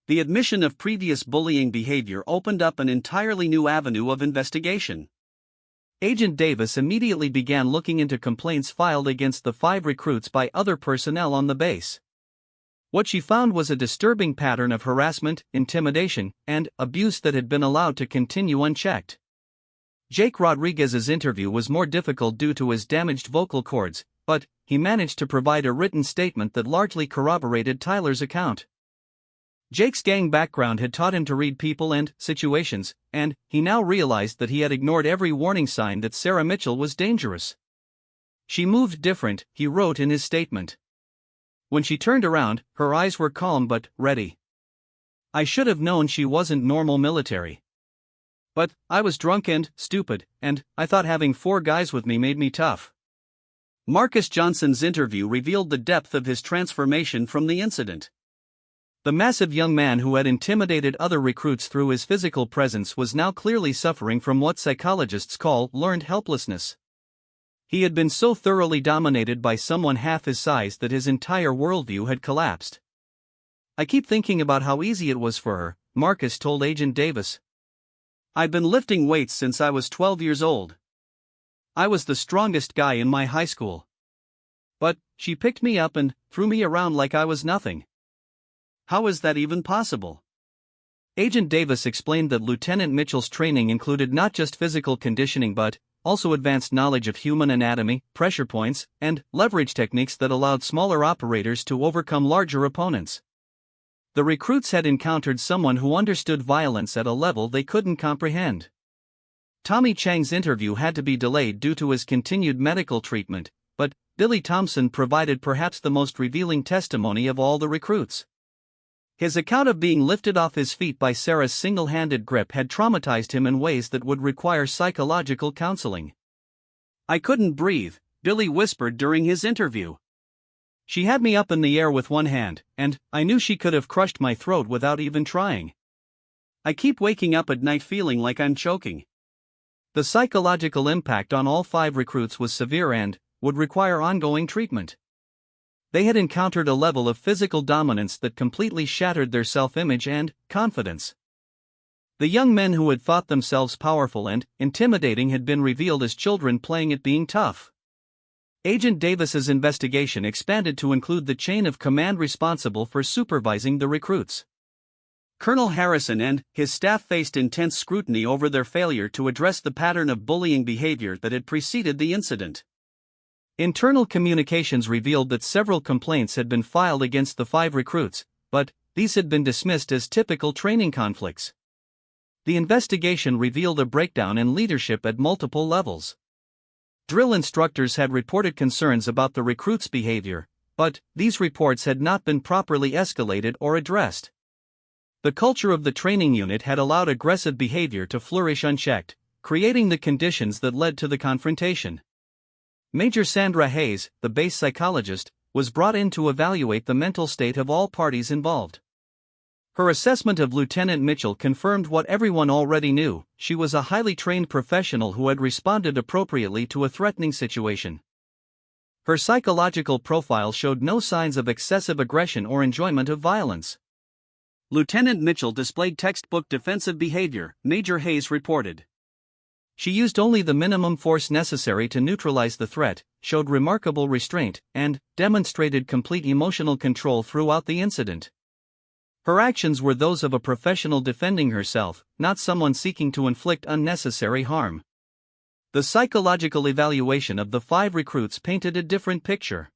The admission of previous bullying behavior opened up an entirely new avenue of investigation.
Agent Davis immediately began looking into complaints filed against the 5 recruits by other personnel on the base. What she found was a disturbing pattern of harassment, intimidation, and abuse that had been allowed to continue unchecked. Jake Rodriguez's interview was more difficult due to his damaged vocal cords, but he managed to provide a written statement that largely corroborated Tyler's account. Jake's gang background had taught him to read people and situations, and he now realized that he had ignored every warning sign that Sarah Mitchell was dangerous. She moved different, he wrote in his statement. When she turned around, her eyes were calm but ready. I should have known she wasn't normal military. But I was drunk and stupid, and I thought having 4 guys with me made me tough.
Marcus Johnson's interview revealed the depth of his transformation from the incident.
The massive young man who had intimidated other recruits through his physical presence was now clearly suffering from what psychologists call learned helplessness. He had been so thoroughly dominated by someone half his size that his entire worldview had collapsed. I keep thinking about how easy it was for her, Marcus told Agent Davis.
I'd been lifting weights since I was 12 years old. I was the strongest guy in my high school. But she picked me up and threw me around like I was nothing. How is that even possible?
Agent Davis explained that Lieutenant Mitchell's training included not just physical conditioning but also advanced knowledge of human anatomy, pressure points, and leverage techniques that allowed smaller operators to overcome larger opponents. The recruits had encountered someone who understood violence at a level they couldn't comprehend. Tommy Chang's interview had to be delayed due to his continued medical treatment, but Billy Thompson provided perhaps the most revealing testimony of all the recruits. His account of being lifted off his feet by Sarah's single-handed grip had traumatized him in ways that would require psychological counseling.
I couldn't breathe, Billy whispered during his interview.
She had me up in the air with one hand, and I knew she could have crushed my throat without even trying.
I keep waking up at night feeling like I'm choking.
The psychological impact on all 5 recruits was severe and would require ongoing treatment. They had encountered a level of physical dominance that completely shattered their self-image and confidence. The young men who had thought themselves powerful and intimidating had been revealed as children playing at being tough. Agent Davis's investigation expanded to include the chain of command responsible for supervising the recruits.
Colonel Harrison and his staff faced intense scrutiny over their failure to address the pattern of bullying behavior that had preceded the incident.
Internal communications revealed that several complaints had been filed against the 5 recruits, but these had been dismissed as typical training conflicts. The investigation revealed a breakdown in leadership at multiple levels. Drill instructors had reported concerns about the recruits' behavior, but these reports had not been properly escalated or addressed. The culture of the training unit had allowed aggressive behavior to flourish unchecked, creating the conditions that led to the confrontation. Major Sandra Hayes, the base psychologist, was brought in to evaluate the mental state of all parties involved. Her assessment of Lieutenant Mitchell confirmed what everyone already knew: she was a highly trained professional who had responded appropriately to a threatening situation. Her psychological profile showed no signs of excessive aggression or enjoyment of violence.
Lieutenant Mitchell displayed textbook defensive behavior, Major Hayes reported.
She used only the minimum force necessary to neutralize the threat, showed remarkable restraint, and demonstrated complete emotional control throughout the incident. Her actions were those of a professional defending herself, not someone seeking to inflict unnecessary harm. The psychological evaluation of the 5 recruits painted a different picture.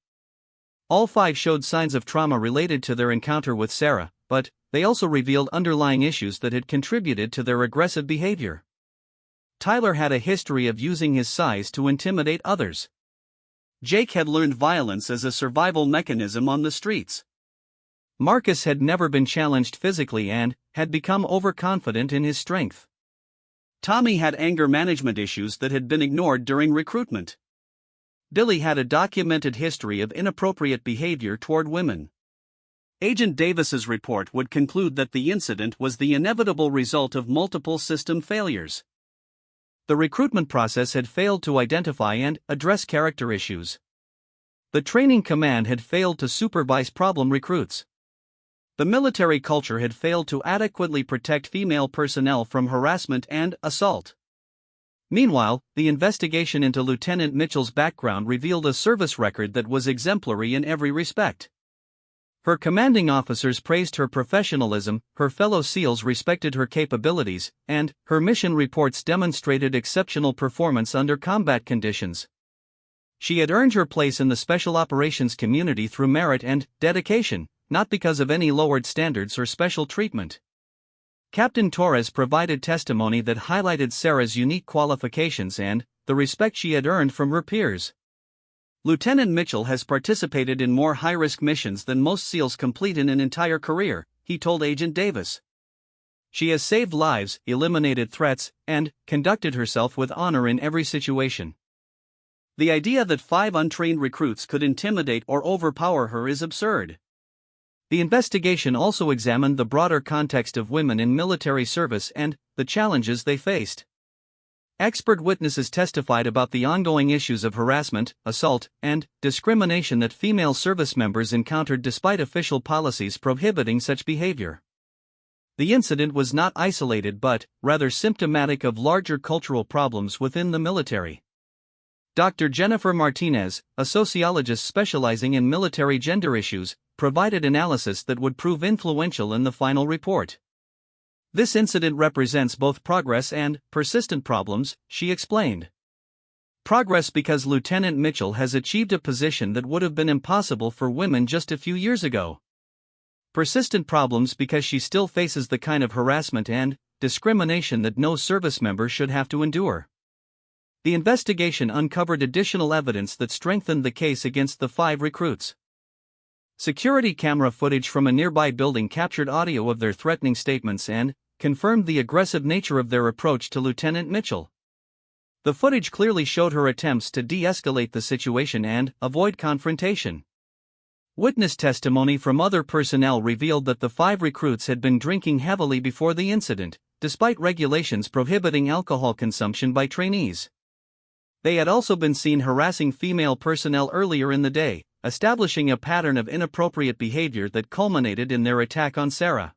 All 5 showed signs of trauma related to their encounter with Sarah, but they also revealed underlying issues that had contributed to their aggressive behavior. Tyler had a history of using his size to intimidate others.
Jake had learned violence as a survival mechanism on the streets.
Marcus had never been challenged physically and had become overconfident in his strength.
Tommy had anger management issues that had been ignored during recruitment.
Billy had a documented history of inappropriate behavior toward women.
Agent Davis's report would conclude that the incident was the inevitable result of multiple system failures.
The recruitment process had failed to identify and address character issues. The training command had failed to supervise problem recruits. The military culture had failed to adequately protect female personnel from harassment and assault. Meanwhile, the investigation into Lieutenant Mitchell's background revealed a service record that was exemplary in every respect. Her commanding officers praised her professionalism, her fellow SEALs respected her capabilities, and her mission reports demonstrated exceptional performance under combat conditions. She had earned her place in the special operations community through merit and dedication, not because of any lowered standards or special treatment. Captain Torres provided testimony that highlighted Sarah's unique qualifications and the respect she had earned from her peers.
Lieutenant Mitchell has participated in more high-risk missions than most SEALs complete in an entire career, he told Agent Davis.
She has saved lives, eliminated threats, and conducted herself with honor in every situation.
The idea that 5 untrained recruits could intimidate or overpower her is absurd.
The investigation also examined the broader context of women in military service and the challenges they faced. Expert witnesses testified about the ongoing issues of harassment, assault, and discrimination that female service members encountered despite official policies prohibiting such behavior. The incident was not isolated but, rather symptomatic of larger cultural problems within the military. Dr. Jennifer Martinez, a sociologist specializing in military gender issues, provided analysis that would prove influential in the final report. This incident represents both progress and persistent problems, she explained. Progress because Lieutenant Mitchell has achieved a position that would have been impossible for women just a few years ago. Persistent problems because she still faces the kind of harassment and discrimination that no service member should have to endure. The investigation uncovered additional evidence that strengthened the case against the 5 recruits. Security camera footage from a nearby building captured audio of their threatening statements and confirmed the aggressive nature of their approach to Lieutenant Mitchell. The footage clearly showed her attempts to de-escalate the situation and avoid confrontation. Witness testimony from other personnel revealed that the 5 recruits had been drinking heavily before the incident, despite regulations prohibiting alcohol consumption by trainees. They had also been seen harassing female personnel earlier in the day, establishing a pattern of inappropriate behavior that culminated in their attack on Sarah.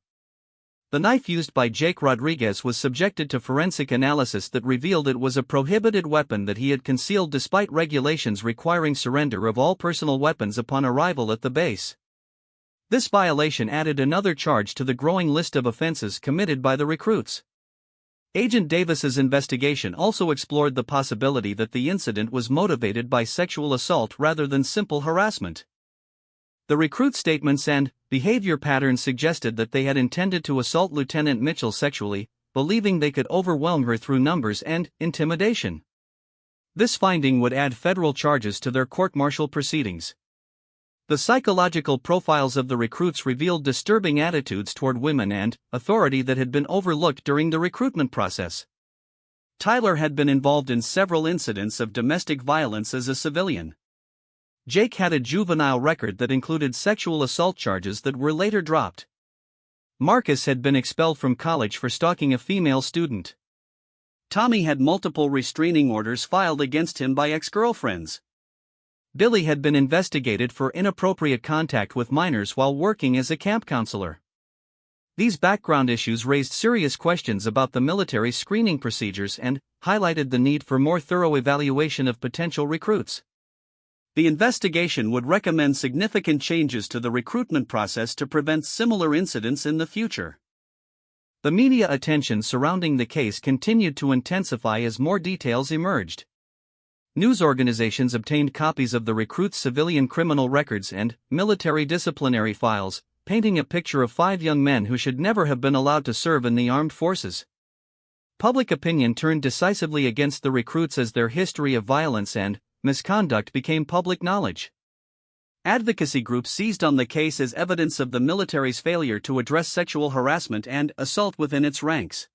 The knife used by Jake Rodriguez was subjected to forensic analysis that revealed it was a prohibited weapon that he had concealed despite regulations requiring surrender of all personal weapons upon arrival at the base. This violation added another charge to the growing list of offenses committed by the recruits. Agent Davis's investigation also explored the possibility that the incident was motivated by sexual assault rather than simple harassment. The recruit statements and behavior patterns suggested that they had intended to assault Lieutenant Mitchell sexually, believing they could overwhelm her through numbers and intimidation. This finding would add federal charges to their court-martial proceedings. The psychological profiles of the recruits revealed disturbing attitudes toward women and authority that had been overlooked during the recruitment process. Tyler had been involved in several incidents of domestic violence as a civilian. Jake had a juvenile record that included sexual assault charges that were later dropped. Marcus had been expelled from college for stalking a female student.
Tommy had multiple restraining orders filed against him by ex-girlfriends.
Billy had been investigated for inappropriate contact with minors while working as a camp counselor. These background issues raised serious questions about the military's screening procedures and highlighted the need for more thorough evaluation of potential recruits.
The investigation would recommend significant changes to the recruitment process to prevent similar incidents in the future.
The media attention surrounding the case continued to intensify as more details emerged. news organizations obtained copies of the recruits' civilian criminal records and military disciplinary files, painting a picture of 5 young men who should never have been allowed to serve in the armed forces. Public opinion turned decisively against the recruits as their history of violence and misconduct became public knowledge. Advocacy groups seized on the case as evidence of the military's failure to address sexual harassment and assault within its ranks.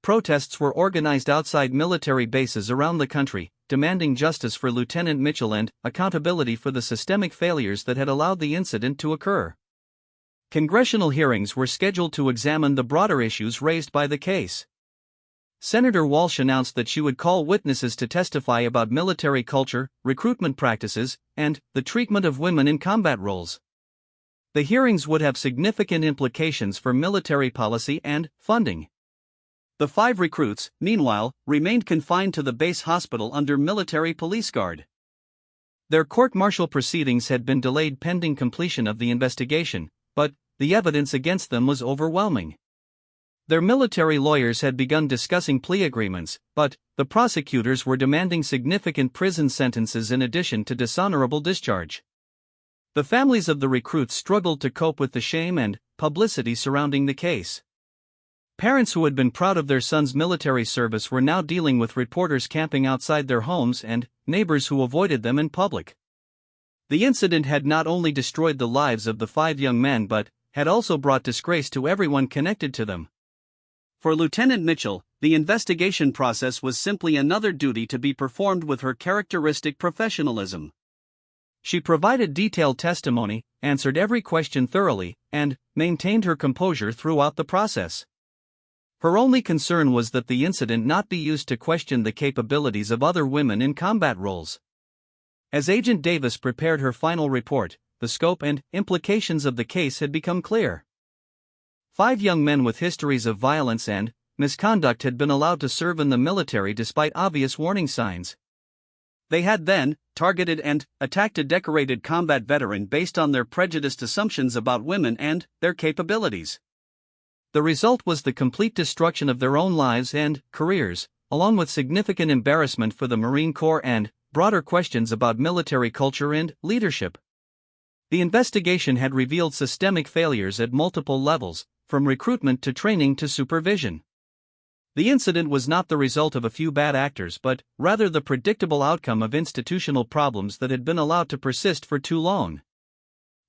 Protests were organized outside military bases around the country, demanding justice for Lieutenant Mitchell and accountability for the systemic failures that had allowed the incident to occur. Congressional hearings were scheduled to examine the broader issues raised by the case. Senator Walsh announced that she would call witnesses to testify about military culture, recruitment practices, and the treatment of women in combat roles. The hearings would have significant implications for military policy and funding. The 5 recruits, meanwhile, remained confined to the base hospital under military police guard. Their court-martial proceedings had been delayed pending completion of the investigation, but the evidence against them was overwhelming. Their military lawyers had begun discussing plea agreements, but the prosecutors were demanding significant prison sentences in addition to dishonorable discharge. The families of the recruits struggled to cope with the shame and publicity surrounding the case. Parents who had been proud of their sons' military service were now dealing with reporters camping outside their homes and neighbors who avoided them in public. The incident had not only destroyed the lives of the 5 young men but had also brought disgrace to everyone connected to them. For Lieutenant Mitchell, the investigation process was simply another duty to be performed with her characteristic professionalism. She provided detailed testimony, answered every question thoroughly, and maintained her composure throughout the process. Her only concern was that the incident not be used to question the capabilities of other women in combat roles. As Agent Davis prepared her final report, the scope and implications of the case had become clear. 5 young men with histories of violence and misconduct had been allowed to serve in the military despite obvious warning signs. They had then targeted and attacked a decorated combat veteran based on their prejudiced assumptions about women and their capabilities. The result was the complete destruction of their own lives and careers, along with significant embarrassment for the Marine Corps and broader questions about military culture and leadership. The investigation had revealed systemic failures at multiple levels, from recruitment to training to supervision. The incident was not the result of a few bad actors but rather the predictable outcome of institutional problems that had been allowed to persist for too long.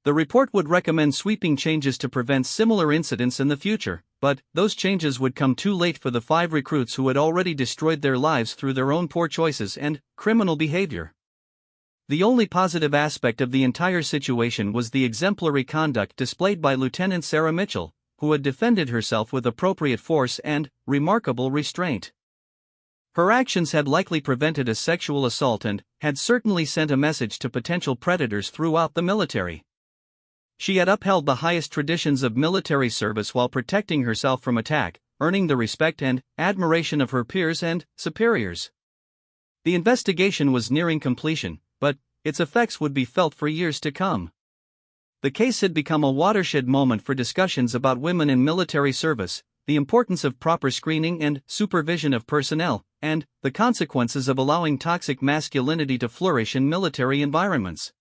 The report would recommend sweeping changes to prevent similar incidents in the future, but those changes would come too late for the 5 recruits who had already destroyed their lives through their own poor choices and criminal behavior. The only positive aspect of the entire situation was the exemplary conduct displayed by Lieutenant Sarah Mitchell, who had defended herself with appropriate force and remarkable restraint. Her actions had likely prevented a sexual assault and had certainly sent a message to potential predators throughout the military. She had upheld the highest traditions of military service while protecting herself from attack, earning the respect and admiration of her peers and superiors. The investigation was nearing completion, but its effects would be felt for years to come. The case had become a watershed moment for discussions about women in military service, the importance of proper screening and supervision of personnel, and the consequences of allowing toxic masculinity to flourish in military environments.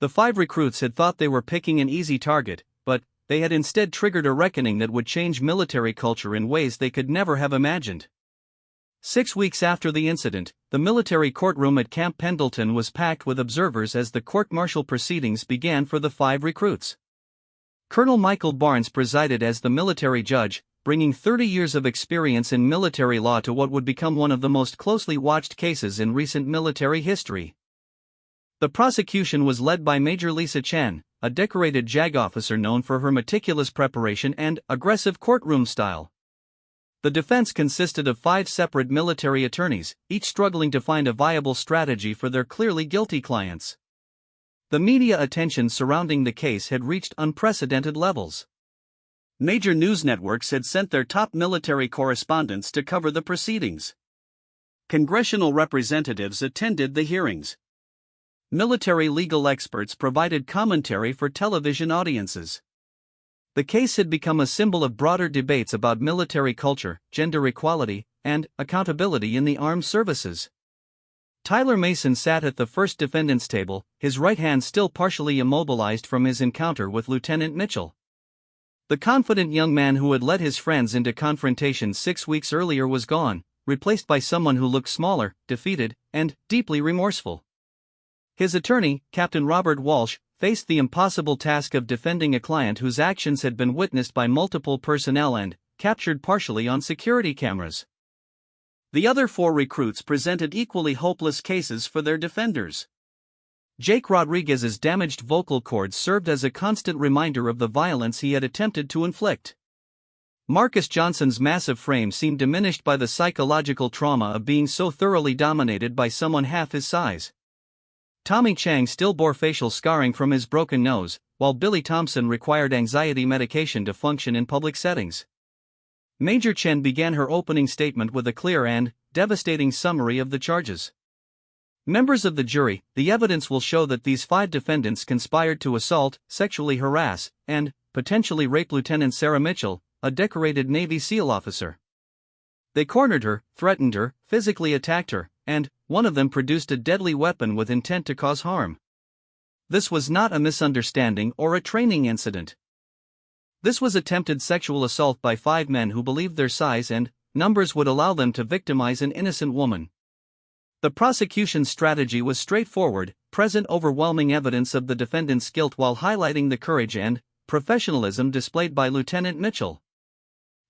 The 5 recruits had thought they were picking an easy target, but they had instead triggered a reckoning that would change military culture in ways they could never have imagined. 6 weeks after the incident, the military courtroom at Camp Pendleton was packed with observers as the court-martial proceedings began for the 5 recruits. Colonel Michael Barnes presided as the military judge, bringing 30 years of experience in military law to what would become one of the most closely watched cases in recent military history. The prosecution was led by Major Lisa Chen, a decorated JAG officer known for her meticulous preparation and aggressive courtroom style. The defense consisted of 5 separate military attorneys, each struggling to find a viable strategy for their clearly guilty clients. The media attention surrounding the case had reached unprecedented levels. Major news networks had sent their top military correspondents to cover the proceedings. Congressional representatives attended the hearings. Military legal experts provided commentary for television audiences. The case had become a symbol of broader debates about military culture, gender equality, and accountability in the armed services. Tyler Mason sat at the first defendant's table, his right hand still partially immobilized from his encounter with Lieutenant Mitchell. The confident young man who had led his friends into confrontation 6 weeks earlier was gone, replaced by someone who looked smaller, defeated, and deeply remorseful. His attorney, Captain Robert Walsh, faced the impossible task of defending a client whose actions had been witnessed by multiple personnel and captured partially on security cameras.
The other 4 recruits presented equally hopeless cases for their defenders.
Jake Rodriguez's damaged vocal cords served as a constant reminder of the violence he had attempted to inflict. Marcus Johnson's massive frame seemed diminished by the psychological trauma of being so thoroughly dominated by someone half his size. Tommy Chang still bore facial scarring from his broken nose, while Billy Thompson required anxiety medication to function in public settings. Major Chen began her opening statement with a clear and devastating summary of the charges. Members of the jury, the evidence will show that these 5 defendants conspired to assault, sexually harass, and potentially rape Lieutenant Sarah Mitchell, a decorated Navy SEAL officer. They cornered her, threatened her, physically attacked her, and one of them produced a deadly weapon with intent to cause harm. This was not a misunderstanding or a training incident. This was attempted sexual assault by 5 men who believed their size and numbers would allow them to victimize an innocent woman. The prosecution's strategy was straightforward: present overwhelming evidence of the defendant's guilt while highlighting the courage and professionalism displayed by Lieutenant Mitchell.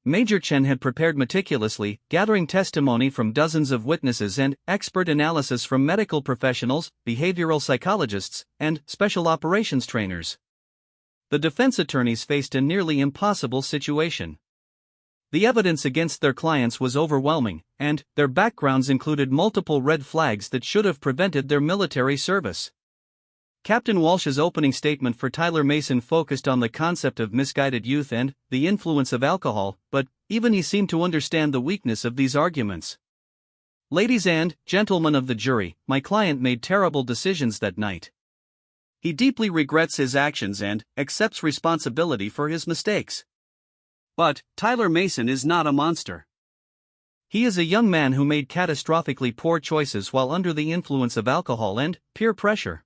Major Chen had prepared meticulously, gathering testimony from dozens of witnesses and expert analysis from medical professionals, behavioral psychologists, and special operations trainers. The defense attorneys faced a nearly impossible situation. The evidence against their clients was overwhelming, and their backgrounds included multiple red flags that should have prevented their military service. Captain Walsh's opening statement for Tyler Mason focused on the concept of misguided youth and the influence of alcohol, but even he seemed to understand the weakness of these arguments. "Ladies and gentlemen of the jury, my client made terrible decisions that night. He deeply regrets his actions and accepts responsibility for his mistakes. But Tyler Mason is not a monster. He is a young man who made catastrophically poor choices while under the influence of alcohol and peer pressure.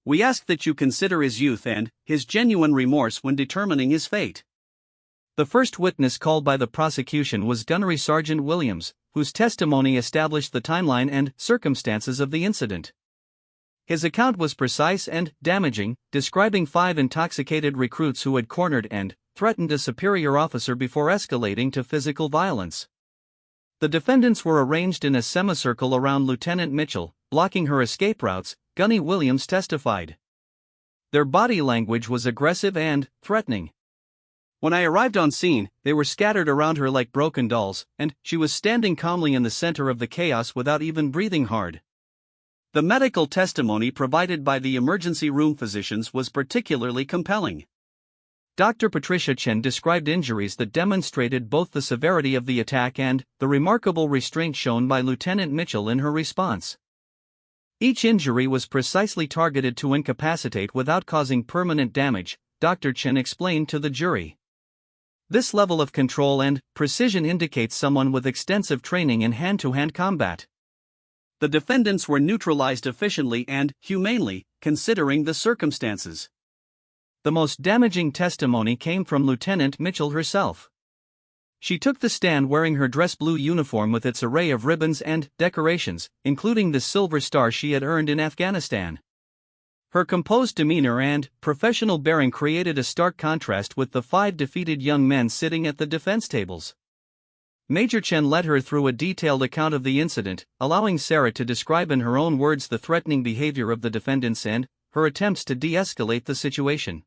We ask that you consider his youth and his genuine remorse when determining his fate." The first witness called by the prosecution was Gunnery Sergeant Williams, whose testimony established the timeline and circumstances of the incident. His account was precise and damaging, describing 5 intoxicated recruits who had cornered and threatened a superior officer before escalating to physical violence. The defendants were arranged in a semicircle around Lieutenant Mitchell, blocking her escape routes, Gunny Williams testified. Their body language was aggressive and threatening. "When I arrived on scene, they were scattered around her like broken dolls, and she was standing calmly in the center of the chaos without even breathing hard." The medical testimony provided by the emergency room physicians was particularly compelling. Dr. Patricia Chen described injuries that demonstrated both the severity of the attack and the remarkable restraint shown by Lieutenant Mitchell in her response. Each injury was precisely targeted to incapacitate without causing permanent damage, Dr. Chen explained to the jury. This level of control and precision indicates someone with extensive training in hand-to-hand combat. The defendants were neutralized efficiently and humanely, considering the circumstances. The most damaging testimony came from Lieutenant Mitchell herself. She took the stand wearing her dress blue uniform with its array of ribbons and decorations, including the silver star she had earned in Afghanistan. Her composed demeanor and professional bearing created a stark contrast with the 5 defeated young men sitting at the defense tables. Major Chen led her through a detailed account of the incident, allowing Sarah to describe in her own words the threatening behavior of the defendants and her attempts to de-escalate the situation.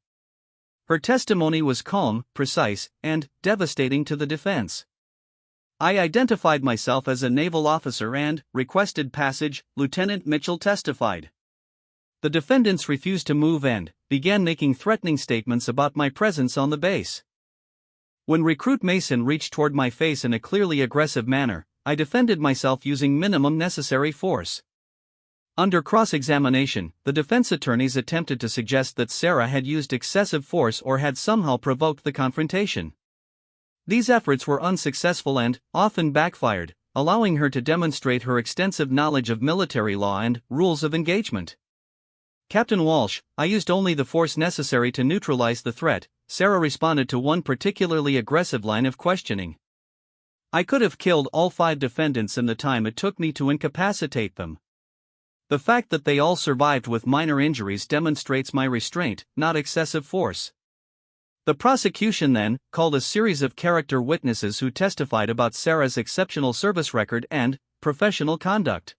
Her testimony was calm, precise, and devastating to the defense. "I identified myself as a naval officer and requested passage," Lieutenant Mitchell testified. "The defendants refused to move and began making threatening statements about my presence on the base. When Recruit Mason reached toward my face in a clearly aggressive manner, I defended myself using minimum necessary force." Under cross-examination, the defense attorneys attempted to suggest that Sarah had used excessive force or had somehow provoked the confrontation. These efforts were unsuccessful and often backfired, allowing her to demonstrate her extensive knowledge of military law and rules of engagement. "Captain Walsh, I used only the force necessary to neutralize the threat," Sarah responded to one particularly aggressive line of questioning. "I could have killed all 5 defendants in the time it took me to incapacitate them. The fact that they all survived with minor injuries demonstrates my restraint, not excessive force." The prosecution then called a series of character witnesses who testified about Sarah's exceptional service record and professional conduct.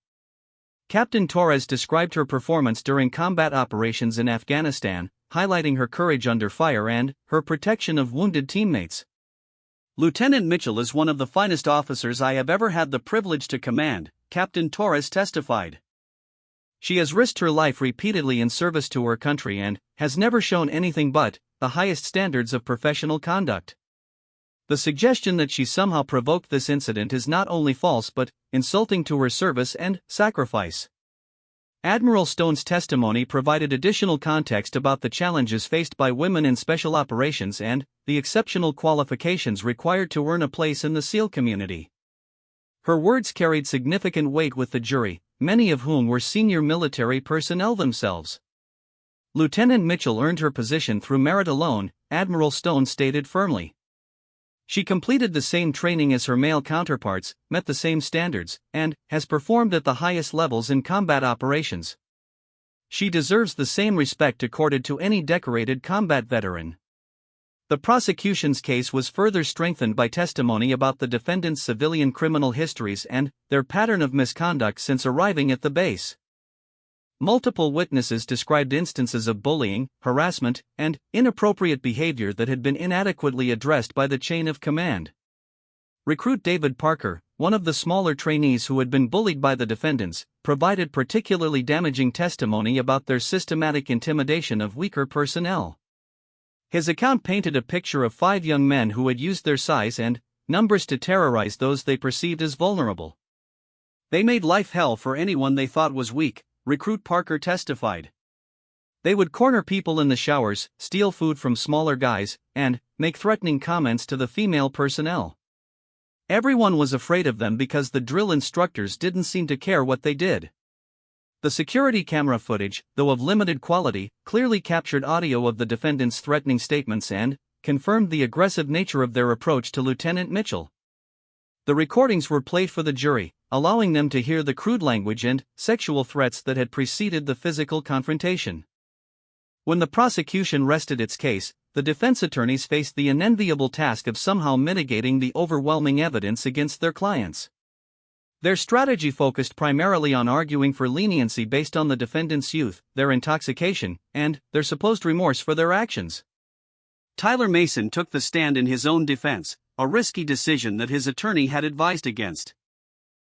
Captain Torres described her performance during combat operations in Afghanistan, highlighting her courage under fire and her protection of wounded teammates.
"Lieutenant Mitchell is one of the finest officers I have ever had the privilege to command," Captain Torres testified.
"She has risked her life repeatedly in service to her country and has never shown anything but the highest standards of professional conduct. The suggestion that she somehow provoked this incident is not only false but insulting to her service and sacrifice." Admiral Stone's testimony provided additional context about the challenges faced by women in special operations and the exceptional qualifications required to earn a place in the SEAL community. Her words carried significant weight with the jury, many of whom were senior military personnel themselves. "Lieutenant Mitchell earned her position through merit alone," Admiral Stone stated firmly. "She completed the same training as her male counterparts, met the same standards, and has performed at the highest levels in combat operations. She deserves the same respect accorded to any decorated combat veteran." The prosecution's case was further strengthened by testimony about the defendants' civilian criminal histories and their pattern of misconduct since arriving at the base. Multiple witnesses described instances of bullying, harassment, and inappropriate behavior that had been inadequately addressed by the chain of command. Recruit David Parker, one of the smaller trainees who had been bullied by the defendants, provided particularly damaging testimony about their systematic intimidation of weaker personnel. His account painted a picture of 5 young men who had used their size and numbers to terrorize those they perceived as vulnerable.
"They made life hell for anyone they thought was weak," Recruit Parker testified.
"They would corner people in the showers, steal food from smaller guys, and make threatening comments to the female personnel. Everyone was afraid of them because the drill instructors didn't seem to care what they did." The security camera footage, though of limited quality, clearly captured audio of the defendants' threatening statements and confirmed the aggressive nature of their approach to Lieutenant Mitchell. The recordings were played for the jury, allowing them to hear the crude language and sexual threats that had preceded the physical confrontation. When the prosecution rested its case, the defense attorneys faced the unenviable task of somehow mitigating the overwhelming evidence against their clients. Their strategy focused primarily on arguing for leniency based on the defendants' youth, their intoxication, and their supposed remorse for their actions.
Tyler Mason took the stand in his own defense, a risky decision that his attorney had advised against.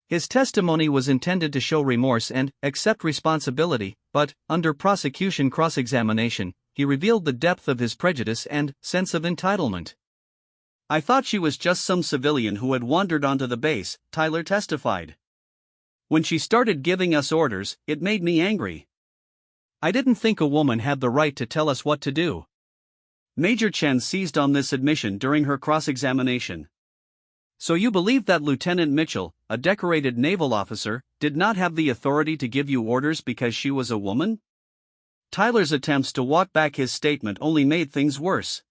His testimony was intended to show remorse and accept responsibility, but, under prosecution cross-examination, he revealed the depth of his prejudice and sense of entitlement.
"I thought she was just some civilian who had wandered onto the base," Tyler testified. "When she started giving us orders, it made me angry.
I didn't think a woman had the right to tell us what to do."
Major Chen seized on this admission during her cross-examination.
"So you believe that Lieutenant Mitchell, a decorated naval officer, did not have the authority to give you orders because she was a woman?"
Tyler's attempts to walk back his statement only made things worse.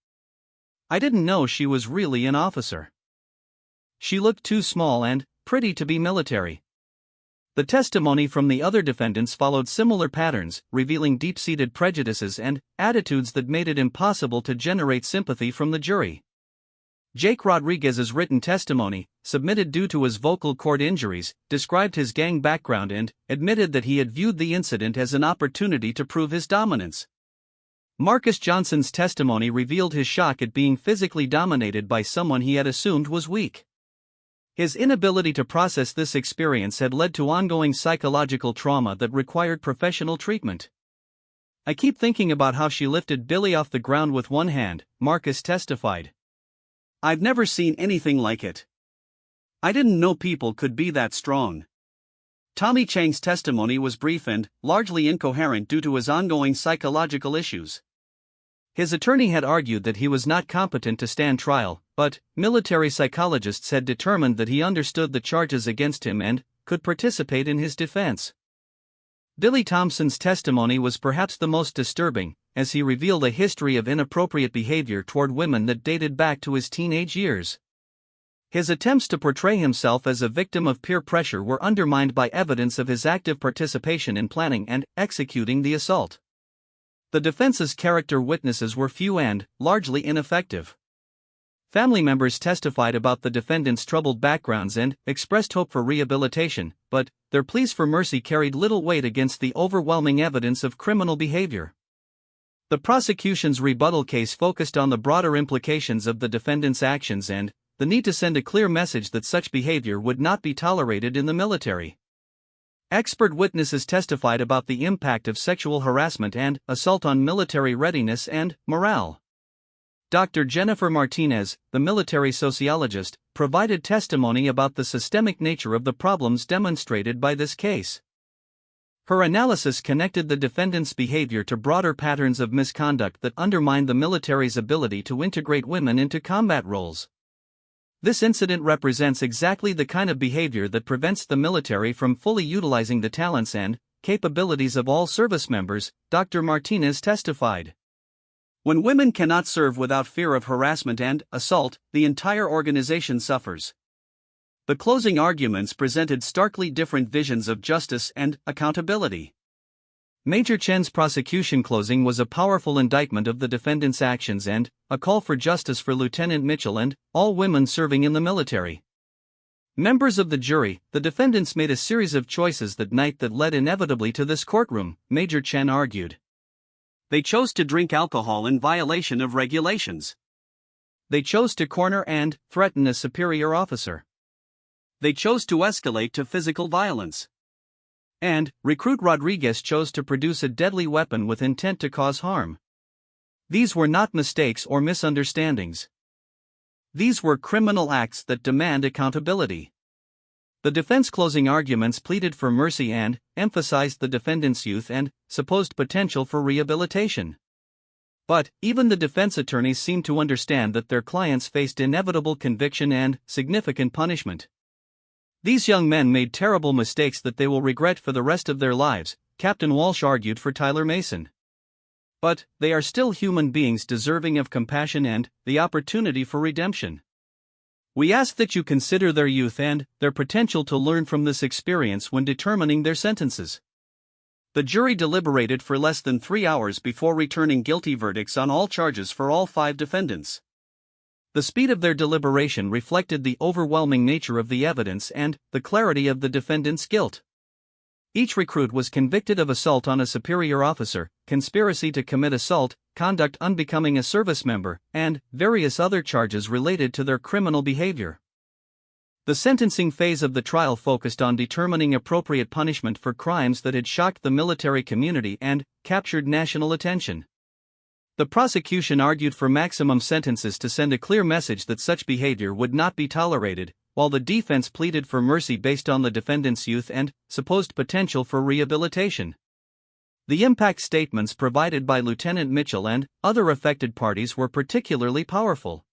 "I didn't know she was really an officer. She looked too small and pretty to be military." The testimony from the other defendants followed similar patterns, revealing deep-seated prejudices and attitudes that made it impossible to generate sympathy from the jury. Jake Rodriguez's written testimony, submitted due to his vocal cord injuries, described his gang background and admitted that he had viewed the incident as an opportunity to prove his dominance. Marcus Johnson's testimony revealed his shock at being physically dominated by someone he had assumed was weak. His inability to process this experience had led to ongoing psychological trauma that required professional treatment. "I keep thinking about how she lifted Billy off the ground with one hand," Marcus testified.
"I've never seen anything like it. I didn't know people could be that strong." Tommy Chang's testimony was brief and largely incoherent due to his ongoing psychological issues.
His attorney had argued that he was not competent to stand trial, but military psychologists had determined that he understood the charges against him and could participate in his defense. Billy Thompson's testimony was perhaps the most disturbing, as he revealed a history of inappropriate behavior toward women that dated back to his teenage years. His attempts to portray himself as a victim of peer pressure were undermined by evidence of his active participation in planning and executing the assault. The defense's character witnesses were few and largely ineffective. Family members testified about the defendant's troubled backgrounds and expressed hope for rehabilitation, but their pleas for mercy carried little weight against the overwhelming evidence of criminal behavior. The prosecution's rebuttal case focused on the broader implications of the defendant's actions and the need to send a clear message that such behavior would not be tolerated in the military. Expert witnesses testified about the impact of sexual harassment and assault on military readiness and morale. Dr. Jennifer Martinez, the military sociologist, provided testimony about the systemic nature of the problems demonstrated by this case. Her analysis connected the defendant's behavior to broader patterns of misconduct that undermined the military's ability to integrate women into combat roles. This incident represents exactly the kind of behavior that prevents the military from fully utilizing the talents and capabilities of all service members, Dr. Martinez testified. When women cannot serve without fear of harassment and assault, the entire organization suffers. The closing arguments presented starkly different visions of justice and accountability. Major Chen's prosecution closing was a powerful indictment of the defendant's actions and a call for justice for Lieutenant Mitchell and all women serving in the military. Members of the jury, the defendants made a series of choices that night that led inevitably to this courtroom, Major Chen argued. They chose to drink alcohol in violation of regulations. They chose to corner and threaten a superior officer. They chose to escalate to physical violence. And Recruit Rodriguez chose to produce a deadly weapon with intent to cause harm. These were not mistakes or misunderstandings. These were criminal acts that demand accountability. The defense closing arguments pleaded for mercy and emphasized the defendant's youth and supposed potential for rehabilitation. But even the defense attorneys seemed to understand that their clients faced inevitable conviction and significant punishment. These young men made terrible mistakes that they will regret for the rest of their lives, Captain Walsh argued for Tyler Mason. But they are still human beings deserving of compassion and the opportunity for redemption. We ask that you consider their youth and their potential to learn from this experience when determining their sentences. The jury deliberated for less than 3 hours before returning guilty verdicts on all charges for all 5 defendants. The speed of their deliberation reflected the overwhelming nature of the evidence and the clarity of the defendant's guilt. Each recruit was convicted of assault on a superior officer, conspiracy to commit assault, conduct unbecoming a service member, and various other charges related to their criminal behavior. The sentencing phase of the trial focused on determining appropriate punishment for crimes that had shocked the military community and captured national attention. The prosecution argued for maximum sentences to send a clear message that such behavior would not be tolerated, while the defense pleaded for mercy based on the defendant's youth and supposed potential for rehabilitation. The impact statements provided by Lieutenant Mitchell and other affected parties were particularly powerful.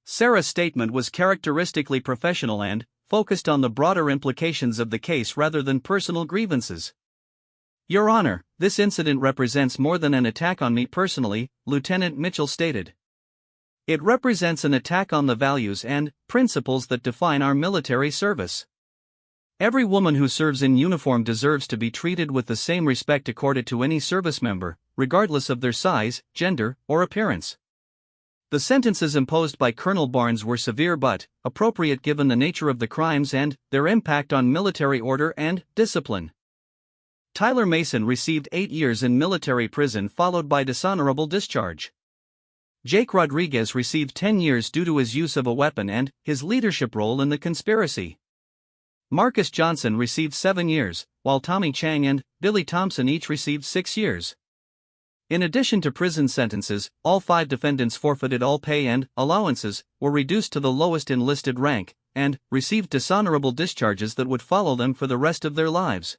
Sarah's statement was characteristically professional and focused on the broader implications of the case rather than personal grievances. Your Honor, this incident represents more than an attack on me personally, Lieutenant Mitchell stated. It represents an attack on the values and principles that define our military service. Every woman who serves in uniform deserves to be treated with the same respect accorded to any service member, regardless of their size, gender, or appearance. The sentences imposed by Colonel Barnes were severe but appropriate given the nature of the crimes and their impact on military order and discipline. Tyler Mason received 8 years in military prison followed by dishonorable discharge. Jake Rodriguez received 10 years due to his use of a weapon and his leadership role in the conspiracy. Marcus Johnson received 7 years, while Tommy Chang and Billy Thompson each received 6 years. In addition to prison sentences, all 5 defendants forfeited all pay and allowances, were reduced to the lowest enlisted rank, and received dishonorable discharges that would follow them for the rest of their lives.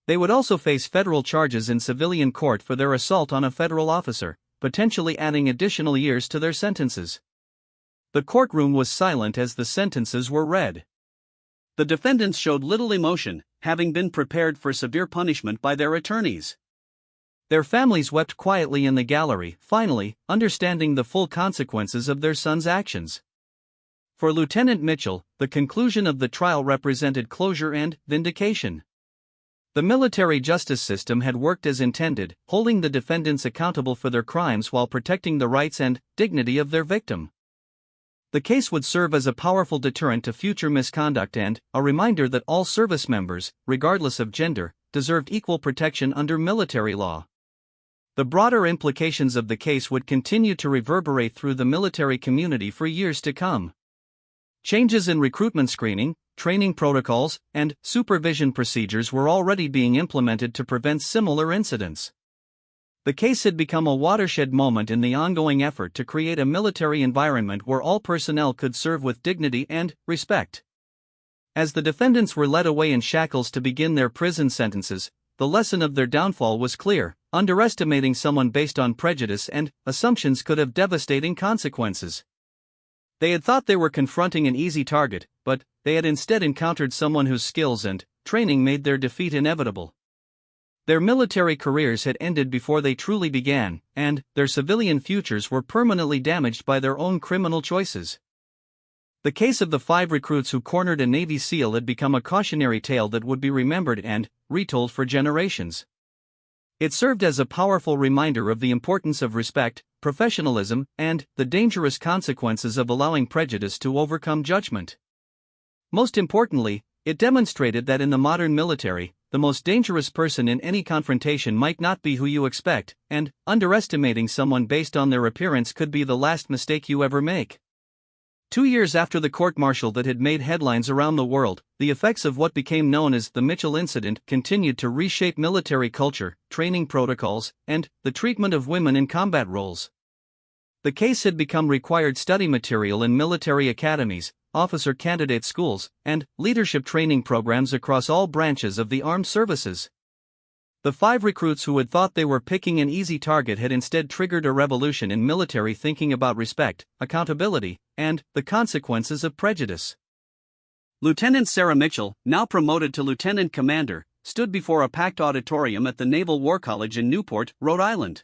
They would also face federal charges in civilian court for their assault on a federal officer, potentially adding additional years to their sentences. The courtroom was silent as the sentences were read.
The defendants showed little emotion, having been prepared for severe punishment by their attorneys.
Their families wept quietly in the gallery, finally, understanding the full consequences of their son's actions. For Lieutenant Mitchell, the conclusion of the trial represented closure and vindication. The military justice system had worked as intended, holding the defendants accountable for their crimes while protecting the rights and dignity of their victim. The case would serve as a powerful deterrent to future misconduct and a reminder that all service members, regardless of gender, deserved equal protection under military law. The broader implications of the case would continue to reverberate through the military community for years to come. Changes in recruitment screening, training protocols, and supervision procedures were already being implemented to prevent similar incidents. The case had become a watershed moment in the ongoing effort to create a military environment where all personnel could serve with dignity and respect. As the defendants were led away in shackles to begin their prison sentences, the lesson of their downfall was clear: underestimating someone based on prejudice and assumptions could have devastating consequences. They had thought they were confronting an easy target, but they had instead encountered someone whose skills and training made their defeat inevitable. Their military careers had ended before they truly began, and their civilian futures were permanently damaged by their own criminal choices. The case of the 5 recruits who cornered a Navy SEAL had become a cautionary tale that would be remembered and retold for generations. It served as a powerful reminder of the importance of respect, professionalism, and the dangerous consequences of allowing prejudice to overcome judgment. Most importantly, it demonstrated that in the modern military, the most dangerous person in any confrontation might not be who you expect, and underestimating someone based on their appearance could be the last mistake you ever make. 2 years after the court-martial that had made headlines around the world, the effects of what became known as the Mitchell incident continued to reshape military culture, training protocols, and the treatment of women in combat roles. The case had become required study material in military academies, officer candidate schools, and leadership training programs across all branches of the armed services. The 5 recruits who had thought they were picking an easy target had instead triggered a revolution in military thinking about respect, accountability, and the consequences of prejudice.
Lieutenant Sarah Mitchell, now promoted to lieutenant commander, stood before a packed auditorium at the Naval War College in Newport, Rhode Island.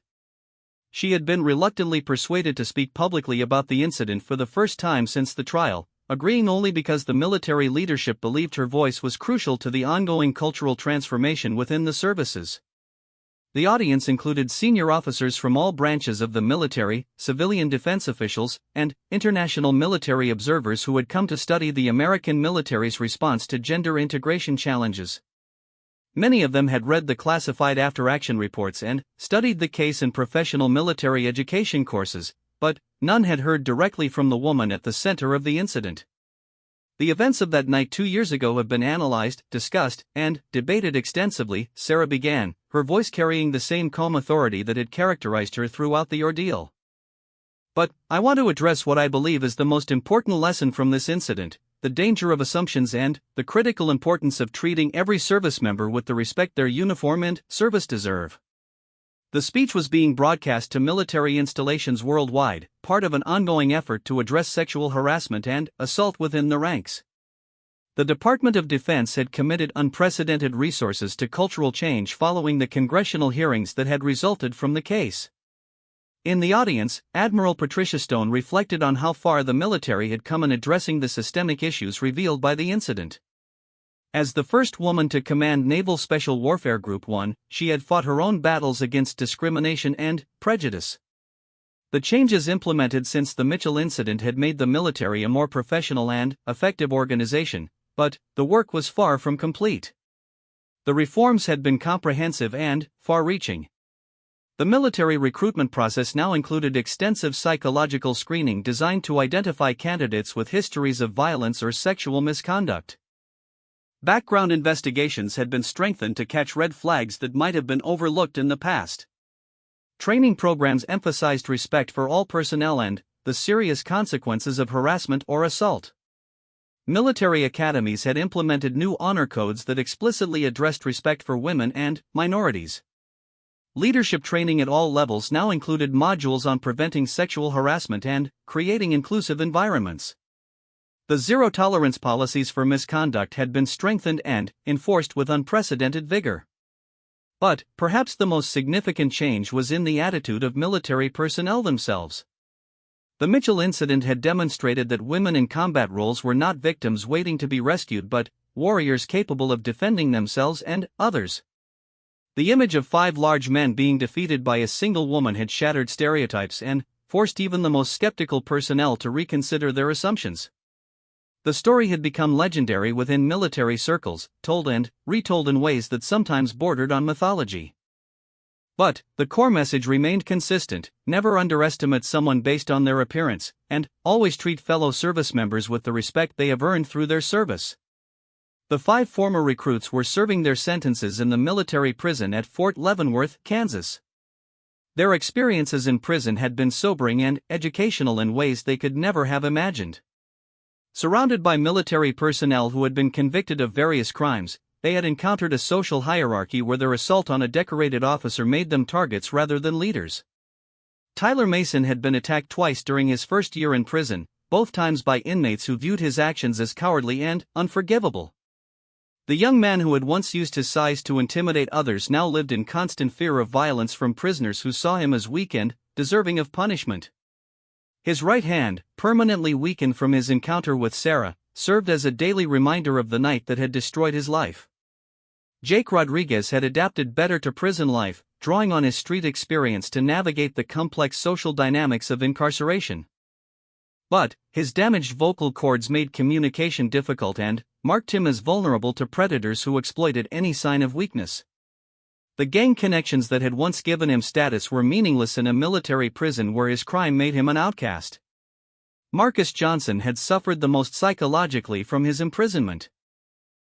She had been reluctantly persuaded to speak publicly about the incident for the first time since the trial, agreeing only because the military leadership believed her voice was crucial to the ongoing cultural transformation within the services. The audience included senior officers from all branches of the military, civilian defense officials, and international military observers who had come to study the American military's response to gender integration challenges. Many of them had read the classified after-action reports and studied the case in professional military education courses, but none had heard directly from the woman at the center of the incident. The events of that night 2 years ago have been analyzed, discussed, and debated extensively, Sarah began, her voice carrying the same calm authority that had characterized her throughout the ordeal. But I want to address what I believe is the most important lesson from this incident: the danger of assumptions and the critical importance of treating every service member with the respect their uniform and service deserve. The speech was being broadcast to military installations worldwide, part of an ongoing effort to address sexual harassment and assault within the ranks. The Department of Defense had committed unprecedented resources to cultural change following the congressional hearings that had resulted from the case. In the audience, Admiral Patricia Stone reflected on how far the military had come in addressing the systemic issues revealed by the incident. As the first woman to command Naval Special Warfare Group 1, she had fought her own battles against discrimination and prejudice. The changes implemented since the Mitchell incident had made the military a more professional and effective organization, but the work was far from complete. The reforms had been comprehensive and far-reaching. The military recruitment process now included extensive psychological screening designed to identify candidates with histories of violence or sexual misconduct. Background investigations had been strengthened to catch red flags that might have been overlooked in the past. Training programs emphasized respect for all personnel and the serious consequences of harassment or assault. Military academies had implemented new honor codes that explicitly addressed respect for women and minorities.
Leadership training at all levels now included modules on preventing sexual harassment and creating inclusive environments. The zero-tolerance policies for misconduct had been strengthened and enforced with unprecedented vigor. But perhaps the most significant change was in the attitude of military personnel themselves. The Mitchell incident had demonstrated that women in combat roles were not victims waiting to be rescued but warriors capable of defending themselves and others. The image of 5 large men being defeated by a single woman had shattered stereotypes and forced even the most skeptical personnel to reconsider their assumptions. The story had become legendary within military circles, told and retold in ways that sometimes bordered on mythology. But the core message remained consistent: never underestimate someone based on their appearance, and always treat fellow service members with the respect they have earned through their service. The 5 former recruits were serving their sentences in the military prison at Fort Leavenworth, Kansas. Their experiences in prison had been sobering and educational in ways they could never have imagined. Surrounded by military personnel who had been convicted of various crimes, they had encountered a social hierarchy where their assault on a decorated officer made them targets rather than leaders. Tyler Mason had been attacked twice during his first year in prison, both times by inmates who viewed his actions as cowardly and unforgivable. The young man who had once used his size to intimidate others now lived in constant fear of violence from prisoners who saw him as weak and deserving of punishment. His right hand, permanently weakened from his encounter with Sarah, served as a daily reminder of the night that had destroyed his life. Jake Rodriguez had adapted better to prison life, drawing on his street experience to navigate the complex social dynamics of incarceration. But his damaged vocal cords made communication difficult and marked him as vulnerable to predators who exploited any sign of weakness. The gang connections that had once given him status were meaningless in a military prison where his crime made him an outcast. Marcus Johnson had suffered the most psychologically from his imprisonment.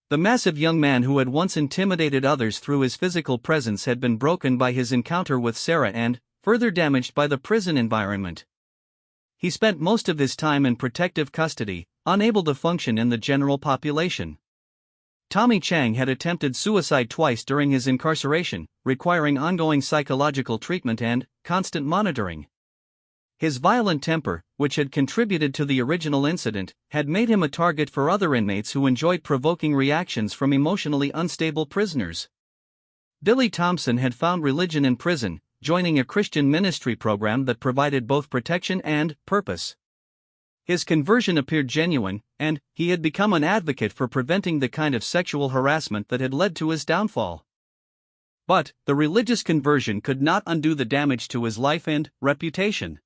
The massive young man who had once intimidated others through his physical presence had been broken by his encounter with Sarah and further damaged by the prison environment. He spent most of his time in protective custody, unable to function in the general population. Tommy Chang had attempted suicide twice during his incarceration, requiring ongoing psychological treatment and constant monitoring. His violent temper, which had contributed to the original incident, had made him a target for other inmates who enjoyed provoking reactions from emotionally unstable prisoners. Billy Thompson had found religion in prison, joining a Christian ministry program that provided both protection and purpose. His conversion appeared genuine, and he had become an advocate for preventing the kind of sexual harassment that had led to his downfall. But the religious conversion could not undo the damage to his life and reputation.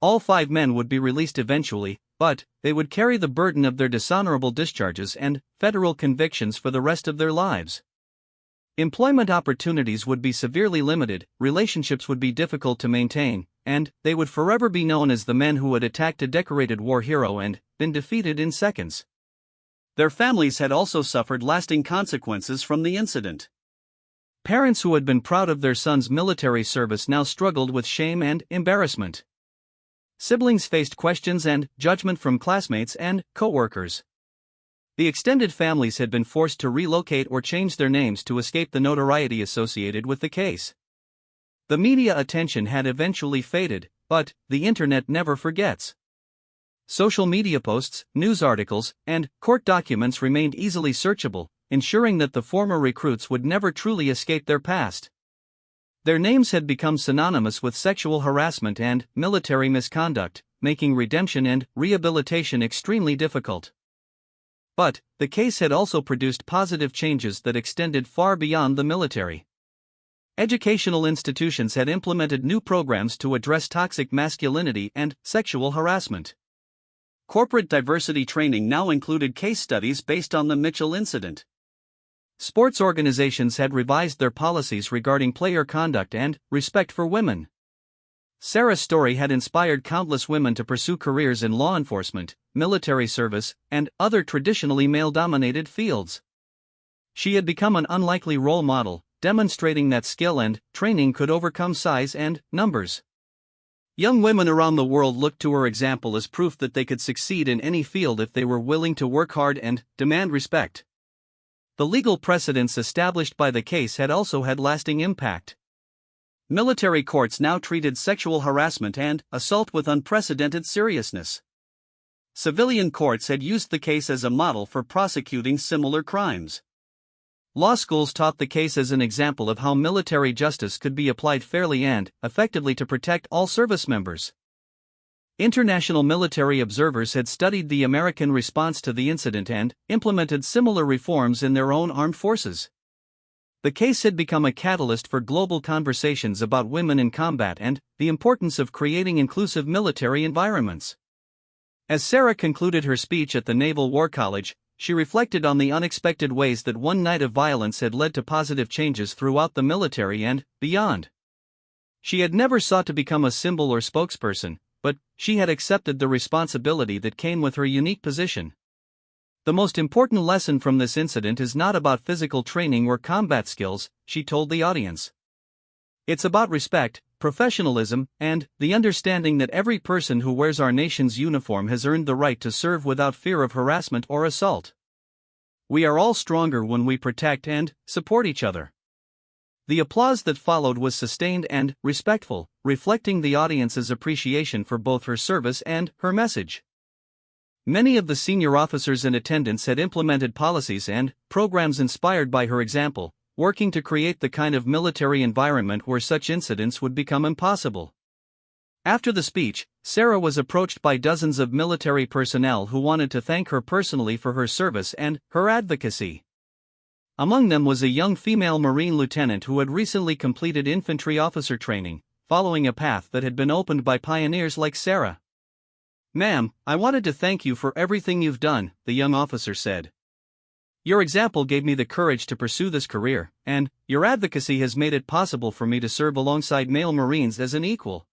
All 5 men would be released eventually, but they would carry the burden of their dishonorable discharges and federal convictions for the rest of their lives. Employment opportunities would be severely limited, relationships would be difficult to maintain, and they would forever be known as the men who had attacked a decorated war hero and been defeated in seconds. Their families had also suffered lasting consequences from the incident. Parents who had been proud of their son's military service now struggled with shame and embarrassment. Siblings faced questions and judgment from classmates and coworkers. The extended families had been forced to relocate or change their names to escape the notoriety associated with the case. The media attention had eventually faded, but the internet never forgets. Social media posts, news articles, and court documents remained easily searchable, ensuring that the former recruits would never truly escape their past. Their names had become synonymous with sexual harassment and military misconduct, making redemption and rehabilitation extremely difficult. But the case had also produced positive changes that extended far beyond the military. Educational institutions had implemented new programs to address toxic masculinity and sexual harassment. Corporate diversity training now included case studies based on the Mitchell incident. Sports organizations had revised their policies regarding player conduct and respect for women. Sarah's story had inspired countless women to pursue careers in law enforcement, military service, and other traditionally male-dominated fields. She had become an unlikely role model, demonstrating that skill and training could overcome size and numbers. Young women around the world looked to her example as proof that they could succeed in any field if they were willing to work hard and demand respect. The legal precedents established by the case had also had lasting impact.
Military courts now treated sexual harassment and assault with unprecedented seriousness. Civilian courts had used the case as a model for prosecuting similar crimes. Law schools taught the case as an example of how military justice could be applied fairly and effectively to protect all service members. International military observers had studied the American response to the incident and implemented similar reforms in their own armed forces. The case had become a catalyst for global conversations about women in combat and the importance of creating inclusive military environments. As Sarah concluded her speech at the Naval War College, she reflected on the unexpected ways that one night of violence had led to positive changes throughout the military and beyond. She had never sought to become a symbol or spokesperson, but she had accepted the responsibility that came with her unique position. The most important lesson from this incident is not about physical training or combat skills, she told the audience. It's about respect, professionalism, and the understanding that every person who wears our nation's uniform has earned the right to serve without fear of harassment or assault. We are all stronger when we protect and support each other. The applause that followed was sustained and respectful, reflecting the audience's appreciation for both her service and her message. Many of the senior officers in attendance had implemented policies and programs inspired by her example, working to create the kind of military environment where such incidents would become impossible. After the speech, Sarah was approached by dozens of military personnel who wanted to thank her personally for her service and her advocacy. Among them was a young female Marine lieutenant who had recently completed infantry officer training, following a path that had been opened by pioneers like Sarah. "Ma'am, I wanted to thank you for everything you've done," the young officer said. "Your example gave me the courage to pursue this career, and your advocacy has made it possible for me to serve alongside male Marines as an equal."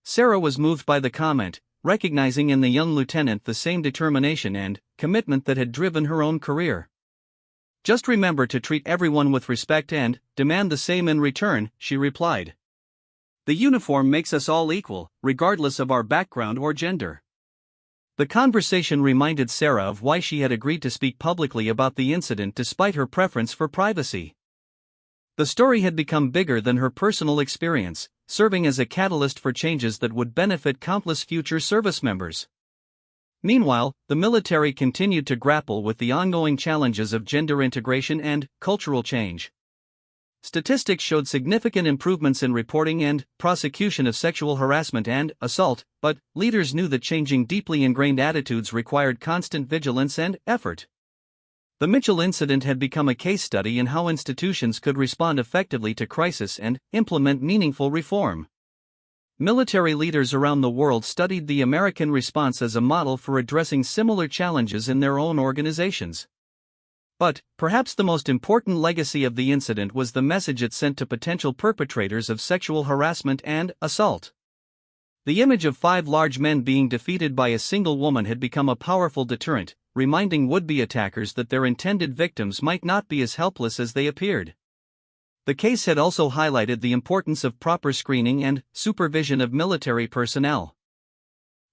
Sarah was moved by the comment, recognizing in the young lieutenant the same determination and commitment that had driven her own career. "Just remember to treat everyone with respect and demand the same in return," she replied. "The uniform makes us all equal, regardless of our background or gender." The conversation reminded Sarah of why she had agreed to speak publicly about the incident despite her preference for privacy. The story had become bigger than her personal experience, serving as a catalyst for changes that would benefit countless future service members. Meanwhile, the military continued to grapple with the ongoing challenges of gender integration and cultural change. Statistics showed significant improvements in reporting and prosecution of sexual harassment and assault, but leaders knew that changing deeply ingrained attitudes required constant vigilance and effort. The Mitchell incident had become a case study in how institutions could respond effectively to crisis and implement meaningful reform. Military leaders around the world studied the American response as a model for addressing similar challenges in their own organizations. But perhaps the most important legacy of the incident was the message it sent to potential perpetrators of sexual harassment and assault. The image of 5 large men being defeated by a single woman had become a powerful deterrent, reminding would-be attackers that their intended victims might not be as helpless as they appeared. The case had also highlighted the importance of proper screening and supervision of military personnel.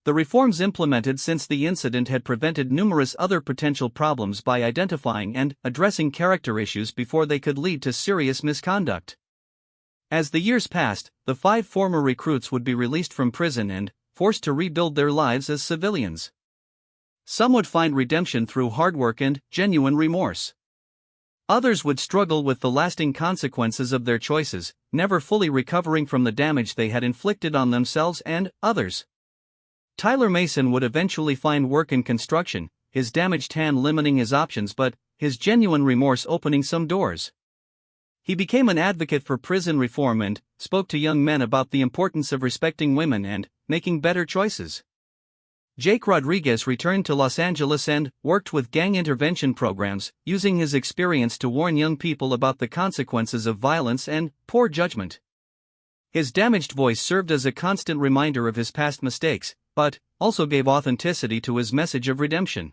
The reforms implemented since the incident had prevented numerous other potential problems by identifying and addressing character issues before they could lead to serious misconduct. As the years passed, the 5 former recruits would be released from prison and forced to rebuild their lives as civilians. Some would find redemption through hard work and genuine remorse. Others would struggle with the lasting consequences of their choices, never fully recovering from the damage they had inflicted on themselves and others. Tyler Mason would eventually find work in construction, his damaged hand limiting his options but his genuine remorse opening some doors. He became an advocate for prison reform and spoke to young men about the importance of respecting women and making better choices. Jake Rodriguez returned to Los Angeles and worked with gang intervention programs, using his experience to warn young people about the consequences of violence and poor judgment. His damaged voice served as a constant reminder of his past mistakes, but also gave authenticity to his message of redemption.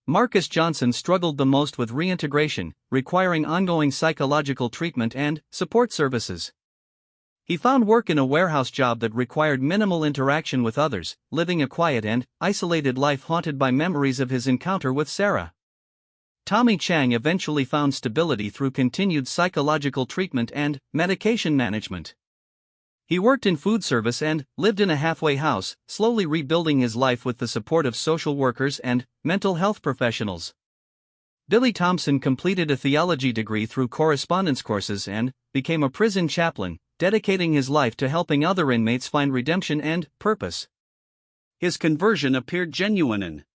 Marcus Johnson struggled the most with reintegration, requiring ongoing psychological treatment and support services. He found work in a warehouse job that required minimal interaction with others, living a quiet and isolated life haunted by memories of his encounter with Sarah.
Tommy Chang eventually found stability through continued psychological treatment and medication management. He worked in food service and lived in a halfway house, slowly rebuilding his life with the support of social workers and mental health professionals. Billy Thompson completed a theology degree through correspondence courses and became a prison chaplain, dedicating his life to helping other inmates find redemption and purpose.
His conversion appeared genuine and